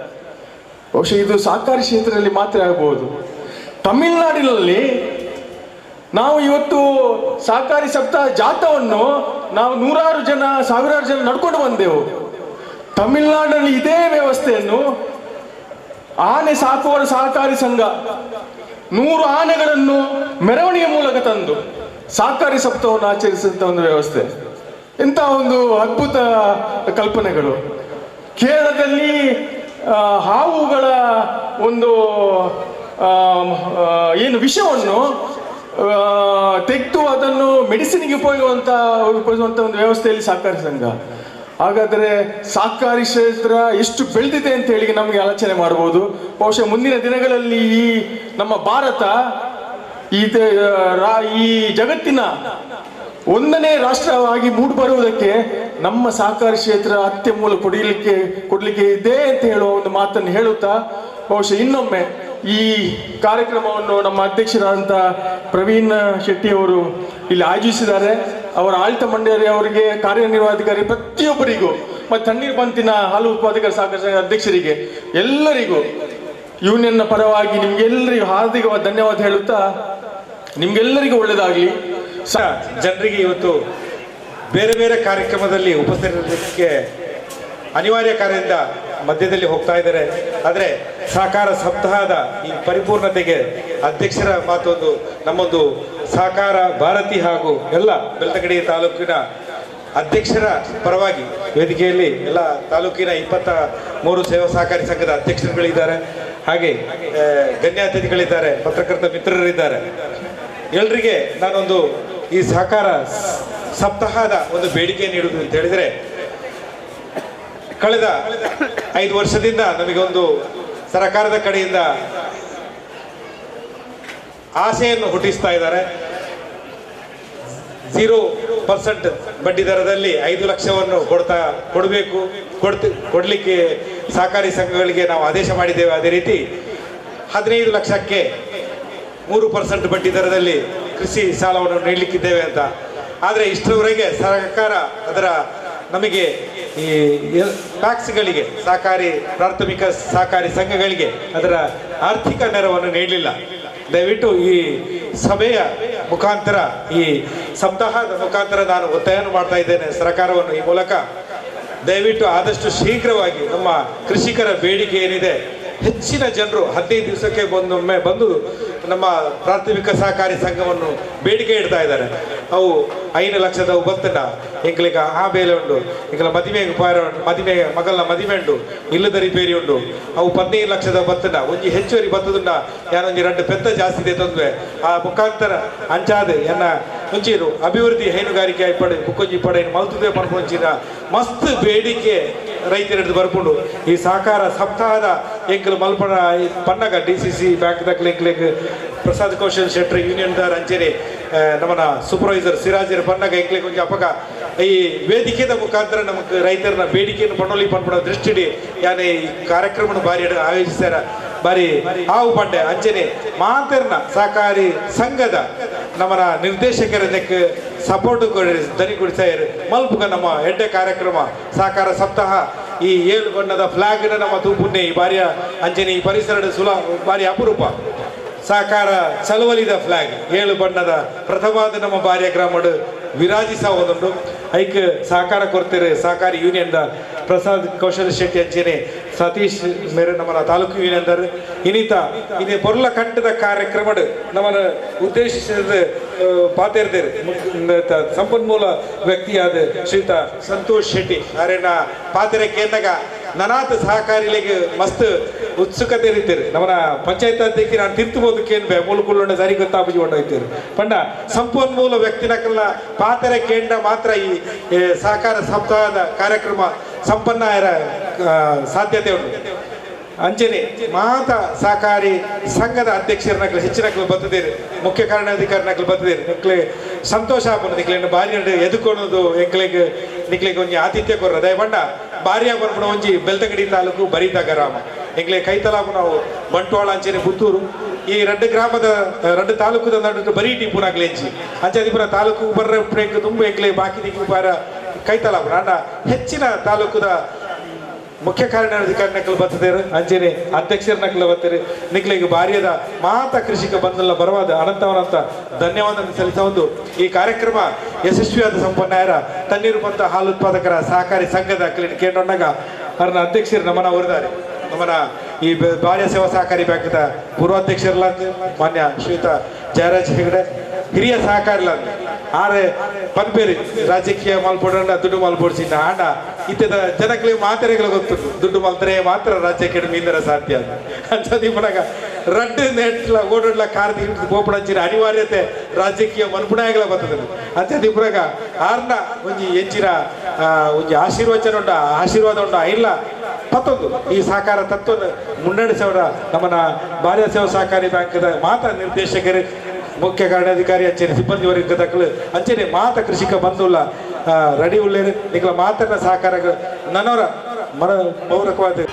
ಬಹುಶಃ ಇದು ಸಹಕಾರಿ ಕ್ಷೇತ್ರದಲ್ಲಿ ಮಾತ್ರ ಆಗಬಹುದು. ತಮಿಳುನಾಡಿನಲ್ಲಿ ನಾವು ಇವತ್ತು ಸಹಕಾರಿ ಸಪ್ತಾಹ ಜಾಥಾವನ್ನು ನಾವು 100 ಜನ 1000 ಜನ ನಡ್ಕೊಂಡು ಬಂದೆವು. ತಮಿಳುನಾಡಿನಲ್ಲಿ ಇದೇ ವ್ಯವಸ್ಥೆಯನ್ನು ಆನೆ ಸಾಕುವವರ ಸಹಕಾರಿ ಸಂಘ 100 ಆನೆಗಳನ್ನು ಮೆರವಣಿಗೆ ಮೂಲಕ ತಂದು ಸಹಕಾರಿ ಸಪ್ತಾಹವನ್ನು ಆಚರಿಸಿದಂಥ ಒಂದು ವ್ಯವಸ್ಥೆ. ಎಂಥ ಒಂದು ಅದ್ಭುತ ಕಲ್ಪನೆಗಳು. ಕೇರಳದಲ್ಲಿ ಹಾವುಗಳ ಒಂದು ಏನು ವಿಷವನ್ನು ತೆಗೆದು ಅದನ್ನು ಮೆಡಿಸಿನ್ಗೆ ಉಪಯೋಗಿಸುವಂತ ಒಂದು ವ್ಯವಸ್ಥೆಯಲ್ಲಿ ಸಹಕಾರಿ ಸಂಘ. ಹಾಗಾದರೆ ಸಹಕಾರಿ ಕ್ಷೇತ್ರ ಎಷ್ಟು ಬೆಳೆದಿದೆ ಅಂತ ಹೇಳಿ ನಮಗೆ ಆಲೋಚನೆ ಮಾಡಬಹುದು. ಬಹುಶಃ ಮುಂದಿನ ದಿನಗಳಲ್ಲಿ ಈ ನಮ್ಮ ಭಾರತ ಈ ಜಗತ್ತಿನ ಒಂದನೇ ರಾಷ್ಟ್ರವಾಗಿ ಮೂಡಿಬರುವುದಕ್ಕೆ ನಮ್ಮ ಸಹಕಾರಿ ಕ್ಷೇತ್ರ ಅತ್ಯಮೂಲ ಕೊಡಲಿಕ್ಕೆ ಇದೆ ಅಂತ ಹೇಳುವ ಒಂದು ಮಾತನ್ನು ಹೇಳುತ್ತಾ, ಬಹುಶಃ ಇನ್ನೊಮ್ಮೆ ಈ ಕಾರ್ಯಕ್ರಮವನ್ನು ನಮ್ಮ ಅಧ್ಯಕ್ಷರಾದಂಥ ಪ್ರವೀಣ್ ಶೆಟ್ಟಿ ಅವರು ಇಲ್ಲಿ ಆಯೋಜಿಸಿದ್ದಾರೆ. ಅವರ ಆಡಳಿತ ಮಂಡಳಿ ಅವರಿಗೆ, ಕಾರ್ಯನಿರ್ವಹಣಾಧಿಕಾರಿ ಪ್ರತಿಯೊಬ್ಬರಿಗೂ, ಮತ್ತು ತಣ್ಣೀರು ಪಂತಿನ ಹಾಲು ಉತ್ಪಾದಕರ ಸಹಕಾರ ಸಂಘ ಅಧ್ಯಕ್ಷರಿಗೆ ಎಲ್ಲರಿಗೂ ಯೂನಿಯನ್ನ ಪರವಾಗಿ ನಿಮ್ಗೆಲ್ಲರಿಗೂ ಹಾರ್ದಿಕವಾದ ಧನ್ಯವಾದ ಹೇಳುತ್ತಾ, ನಿಮ್ಗೆಲ್ಲರಿಗೂ ಒಳ್ಳೆಯದಾಗಲಿ. ಜನರಿಗೆ ಇವತ್ತು ಬೇರೆ ಬೇರೆ ಕಾರ್ಯಕ್ರಮದಲ್ಲಿ ಉಪಸ್ಥಿತರಿಗೆ ಅನಿವಾರ್ಯ ಕಾರ್ಯದಿಂದ ಮಧ್ಯದಲ್ಲಿ ಹೋಗ್ತಾ ಇದ್ದಾರೆ. ಆದರೆ ಸಹಕಾರ ಸಪ್ತಾಹದ ಈ ಪರಿಪೂರ್ಣತೆಗೆ ಅಧ್ಯಕ್ಷರ ಮಾತೊಂದು, ನಮ್ಮೊಂದು ಸಹಕಾರ ಭಾರತಿ ಹಾಗೂ ಎಲ್ಲ ಬೆಳ್ತಂಗಡಿ ತಾಲೂಕಿನ ಅಧ್ಯಕ್ಷರ ಪರವಾಗಿ ವೇದಿಕೆಯಲ್ಲಿ ಎಲ್ಲ ತಾಲೂಕಿನ 23 ಸೇವಾ ಸಹಕಾರಿ ಸಂಘದ ಅಧ್ಯಕ್ಷರುಗಳಿದ್ದಾರೆ, ಹಾಗೆ ಗಣ್ಯ ಅತಿಥಿಗಳಿದ್ದಾರೆ, ಪತ್ರಕರ್ತ ಮಿತ್ರರಿದ್ದಾರೆ. ಎಲ್ಲರಿಗೆ ನಾನೊಂದು ಈ ಸಹಕಾರ ಸಪ್ತಾಹದ ಒಂದು ಬೇಡಿಕೆ ನೀಡುವುದು ಅಂತ ಹೇಳಿದರೆ, ಕಳೆದ 5 ವರ್ಷದಿಂದ ನಮಗೊಂದು ಸರ್ಕಾರದ ಕಡೆಯಿಂದ ಆಸೆಯನ್ನು ಹುಟ್ಟಿಸ್ತಾ ಇದ್ದಾರೆ. 0% ಬಡ್ಡಿ ದರದಲ್ಲಿ 5 ಲಕ್ಷವನ್ನು ಕೊಡಲಿಕ್ಕೆ ಸಹಕಾರಿ ಸಂಘಗಳಿಗೆ ನಾವು ಆದೇಶ ಮಾಡಿದ್ದೇವೆ. ಅದೇ ರೀತಿ 15 ಲಕ್ಷಕ್ಕೆ 3% ಬಡ್ಡಿ ದರದಲ್ಲಿ ಕೃಷಿ ಸಾಲವನ್ನು ನೀಡಲಿಕ್ಕಿದ್ದೇವೆ ಅಂತ. ಆದರೆ ಇಷ್ಟರವರೆಗೆ ಸರ್ಕಾರ ಅದರ ನಮಗೆ ಈ ಟ್ಯಾಕ್ಸ್ಗಳಿಗೆ, ಸಹಕಾರಿ ಪ್ರಾಥಮಿಕ ಸಹಕಾರಿ ಸಂಘಗಳಿಗೆ ಅದರ ಆರ್ಥಿಕ ನೆರವನ್ನು ನೀಡಲಿಲ್ಲ. ದಯವಿಟ್ಟು ಈ ಸಭೆಯ ಮುಖಾಂತರ, ಈ ಸಪ್ತಾಹದ ಮುಖಾಂತರ ನಾನು ಒತ್ತಾಯವನ್ನು ಮಾಡ್ತಾ ಇದ್ದೇನೆ ಸರ್ಕಾರವನ್ನು. ಈ ಮೂಲಕ ದಯವಿಟ್ಟು ಆದಷ್ಟು ಶೀಘ್ರವಾಗಿ ನಮ್ಮ ಕೃಷಿಕರ ಬೇಡಿಕೆ ಏನಿದೆ, ಹೆಚ್ಚಿನ ಜನರು 15 ದಿವಸಕ್ಕೆ ಒಮ್ಮೆ ಬಂದು ನಮ್ಮ ಪ್ರಾಥಮಿಕ ಸಹಕಾರಿ ಸಂಘವನ್ನು ಬೇಡಿಕೆ ಇಡ್ತಾ ಇದ್ದಾರೆ. ಅವು 5 ಲಕ್ಷದ ಬತ್ತನ ಎಂಕ್ಲಿಗ ಆ ಬೇಲೆ ಉಂಡು, ಎಂಕಲ ಮದಿಮೆ ಮಗಲ್ನ ಮದಿಮೆ ಉಂಡು, ಇಲ್ಲದ ರಿಪೇರಿ ಉಂಡು. ಅವು 15 ಲಕ್ಷದ ಬತ್ತನ ಒಂಜಿ ಹೆಚ್ಚುವರಿ ಬತ್ತದುಂಡ ಯಾನೊಂಜಿ 2 ಪೆತ್ತ ಜಾಸ್ತಿ ಇದೆ ತೊಂದ್ರೆ. ಆ ಮುಖಾಂತರ ಅಂಚಾದ ಎನ್ನ ಮುಂಚೀರು ಅಭಿವೃದ್ಧಿ ಹೈನುಗಾರಿಕೆ ಪಡೆ ಬುಕ್ಕೊಂಜಿ ಪಡೆ ಮಲ್ತುದೇ ಪಡ್ಕೊಂಚಿನ ಮಸ್ತ್ ಬೇಡಿಕೆ ರೈತರಿಡ್ದು ಬರ್ಕೊಂಡು ಈ ಸಹಕಾರ ಸಪ್ತಾಹದ ಎಂಕಲು ಮಲ್ಪಡ ಪನ್ನಗ DCC ಬ್ಯಾಂಕ್ ದಕ್ಲೆಂಕ್ಲೆಗ್ ಪ್ರಸಾದ್ ಕೌಶಲ್ ಶೆಟ್ರಿ ಯೂನಿಯನ್ದಾರ್ ಅಂಚೆರೆ ನಮ್ಮನ ಸೂಪರ್ವೈಸರ್ ಸಿರಾಜರ್ ಪನ್ನಗ ಎಂಕ್ಲೆಗ್ ಕೊಂಚ ಅಪಗ ಈ ವೇದಿಕೆದ ಮುಖಾಂತರ ನಮಗೆ ರೈತರನ್ನ ಬೇಡಿಕೆಯನ್ನು ಪಣೋ ದೃಷ್ಟಿಡಿ ಯಾನೆ ಈ ಕಾರ್ಯಕ್ರಮ ಬಾರಿ ಆಯೋಜಿಸ್ಯಾರ. ಬಾರಿ ಹಾವು ಪಂಡೆ ಅಂಚನೆ ಮಾತರ್ನ ಸಹಕಾರಿ ಸಂಘದ ನಮ್ಮನ ನಿರ್ದೇಶಕರದಕ್ಕೆ ಸಪೋರ್ಟ್ ದನಿ ಕೊಡಿಸಾಯರು ಮಲ್ಪುಗ ನಮ್ಮ ಎಡ್ಡೆ ಕಾರ್ಯಕ್ರಮ ಸಹಕಾರ ಸಪ್ತಾಹ ಈ 7 ಬಣ್ಣದ ಫ್ಲಾಗ್ನ ನಮ್ಮ ತೂಪುನ್ನೆ ಈ ಬಾರಿಯ ಅಂಚನೆ ಈ ಪರಿಸರದ ಬಾರಿ ಅಪರೂಪ ಸಹಕಾರ ಚಳವಳಿದ ಫ್ಲಾಗ್ 7 ಬಣ್ಣದ ಪ್ರಥಮವಾದ ನಮ್ಮ ಬಾರಿಯ ಗ್ರಾಮಡ್ ವಿರಾಜಿಸ ಹೋದುಂಡು. ಐಕ್ ಸಹಕಾರ ಕೊಡ್ತಾರೆ ಸಹಕಾರಿ ಯೂನಿಯನ್ದ ಪ್ರಸಾದ್ ಕೌಶಲ್ ಶೆಟ್ಟಿ ಅಂಚೆನೆ ಸತೀಶ್ ಮೇರೆ ನಮ್ಮ ತಾಲೂಕು ಯೂನಿಯನ್ದಾರ್ ಇನ್ನಿತ ಇದೇ ಪೊರ್ಲ ಕಂಠದ ಕಾರ್ಯಕ್ರಮ ನಮ್ಮನ್ನ ಉದ್ದೇಶಿಸಿದ ಪಾತಿರ್ದೇರು ಸಂಪನ್ಮೂಲ ವ್ಯಕ್ತಿಯಾದ ಶ್ರೀಯುತ ಸಂತೋಷ್ ಶೆಟ್ಟಿ ಅರೆನ ಪಾತಿರ ಕೇಂದಾಗ ನನಾತ್ ಸಹಕಾರಿಗಳಿಗೆ ಮಸ್ತ್ ಉತ್ಸುಕತೆ ಇರ್ತೀರಿ. ನಮ್ಮನ ಪಂಚಾಯತ್ ಅಧ್ಯಕ್ಷ ನಾನು ತಿರ್ತಬಹುದು ಕೇನ್ಬೆ ಮೂಲಕುಳ್ಳ ಸರಿ ಗೊತ್ತಾಪಜಿ ಹೊಂಡೋಯ್ತೀರಿ ಪಂಡ ಸಂಪನ್ಮೂಲ ವ್ಯಕ್ತಿನಕಲ್ಲ ಪಾತ್ರ ಕೇಂದ್ರ ಮಾತ್ರ ಈ ಸಹಕಾರ ಸಪ್ತಾಹದ ಕಾರ್ಯಕ್ರಮ ಸಂಪನ್ನ ಸಾಧ್ಯತೆ ಉಂಟು. ಅಂಚನೆ ಮಾತ ಸಹಕಾರಿ ಸಂಘದ ಅಧ್ಯಕ್ಷರನಕ್ಲು ಹೆಚ್ಚಿನಕ್ಲು ಬರ್ತದೇರಿ, ಮುಖ್ಯ ಕಾರಣಾಧಿಕಾರಿನಕ್ಲು ಬರ್ತದೇರಿ. ನಿಕ್ಲೆ ಸಂತೋಷ ಆಗ್ಬೋದು ನಿಕ್ಲೇನು ಬಾರಿ ಎದುಕೊಳೋದು ಎಂಕ್ಲೆಗೆ ನಿಕ್ಲೆಗೆ ಒಂಜಿ ಆತಿಥ್ಯ ಕೊರ್ರ ದಯಪಂಡ ಬಾರಿಯ ಬರ್ಪಣ ಒಂಜಿ ಬೆಳ್ತಂಗಡಿ ತಾಲೂಕು ಬರಿತ ಗ್ರಾಮ ಎಂಕ್ಲೆ ಕೈತಲಾಪು ನಾವು ಬಂಟ್ವಾಳ ಅಂಚೆನೆ ಪುತ್ತೂರು ಈ 2 ಗ್ರಾಮದ 2 ತಾಲೂಕದ ನಡು ಬರೀ ಟಿಪ್ಪುನಾಗ್ಲೆ ಎಂಚಿ ಅಂಚದಿಪುರ ತಾಲೂಕು ಬರ್ರೆ ತುಂಬ ಎಂಕ್ಲೆ ಬಾಕಿ ದಿಕ್ಕು ಬಾರ ಕೈತಲಾಪು ಅಂಡ ಹೆಚ್ಚಿನ ತಾಲೂಕದ ಮುಖ್ಯ ಕಾರ್ಯನಿರ್ವಹಣಾಧಿಕಾರಿನಕ್ಕಲು ಬರ್ತದೇರು ಅಂಚೆನೆ ಅಧ್ಯಕ್ಷರ ನಕ್ಕಲು ಬರ್ತಾರೆ ನಿಕ್ಲಿಗೆ ಬಾರಿಯದ ಮಾತ ಕೃಷಿಕ ಬಂದಲ್ಲ ಬರವಾದ ಅನಂತ ಧನ್ಯವಾದ ಸಲ್ಲಿಸ ಒಂದು ಈ ಕಾರ್ಯಕ್ರಮ ಯಶಸ್ವಿಯಾದ ಸಂಪನ್ನಾಯರ ತಣ್ಣೀರು ಪಂತ ಹಾಲು ಉತ್ಪಾದಕರ ಸಹಕಾರಿ ಸಂಘದ ಕೇಂದ್ರನಾಗ ಅವ್ರನ್ನ ಅಧ್ಯಕ್ಷರು ನಮ್ಮನ್ನ ಹೊರದಾರೆ. ನಮ್ಮನ ಈ ಬಾರ್ಯ ಸೇವಾ ಸಹಕಾರಿ ಬ್ಯಾಂಕ್ದ ಪೂರ್ವಾಧ್ಯಕ್ಷರಲ್ಲ ಮಾನ್ಯ ಶ್ರೀಯುತ ಜಯರಾಜ್ ಹೆಗಡೆ ಹಿರಿಯ ಸಹಕಾರಿಲ್ಲ ಆರೆ ಪನ್ಪೇರಿ ರಾಜಕೀಯ ಮಾಲ್ಪೋಡ ದುಡ್ಡು ಮಾಲ್ಪೋಡ್ಸಿನ ಆಂಡ ಇತ್ತದ ಜನಗಳಿಗೆ ಮಾತರೆಗಳು ಗೊತ್ತು ದುಡ್ಡು ಮಾಲ್ತರೆ ಮಾತ್ರ ರಾಜ್ಯಕ್ಕೆ ಮೀಂದರ ಸಾಧ್ಯ ಅಂಚದಿ ಪಡಗ ರಡ್ಡು ನೆಟ್ಲ ಓಡೋಡ್ಲ ಕಾರ್ತಿ ಗೋಪಡಂಚಿನ ಅನಿವಾರ್ಯತೆ ರಾಜಕೀಯ ಮನ್ಪುಣಾಯಗಳ ಬರ್ತದೆ ಅಂಚದಿ ಪುರಗ ಆರ್ನ ಒಂಜಿ ಎಂಚಿನ ಒಂಜಿ ಆಶೀರ್ವಾದ ಉಂಡ ಇಲ್ಲ ಮತ್ತೊಂದು ಈ ಸಹಕಾರ ತತ್ವ ಮುನ್ನಡೆಸೋರ ನಮ್ಮನ ಭಾರತ ಸೇವಾ ಸಹಕಾರಿ ಬ್ಯಾಂಕ್ದ ಮಾತ ನಿರ್ದೇಶಕರು ಮುಖ್ಯ ಕಾರ್ಯಾಧಿಕಾರಿ ಅಂಚೆನೆ ಸಿಬ್ಬಂದಿ ವರ್ಗ ತಕ್ಕಲು ಅಂಚೆನೆ ಮಾತ ಕೃಷಿಕ ಬಂದುಲ್ಲ ರೆಡಿ ಉಳ್ಳೇರು ನಿಗಳ ಮಾತನ್ನ ಸಹಕಾರ ನನವರ ಮನ ಪೌರಕವಾದ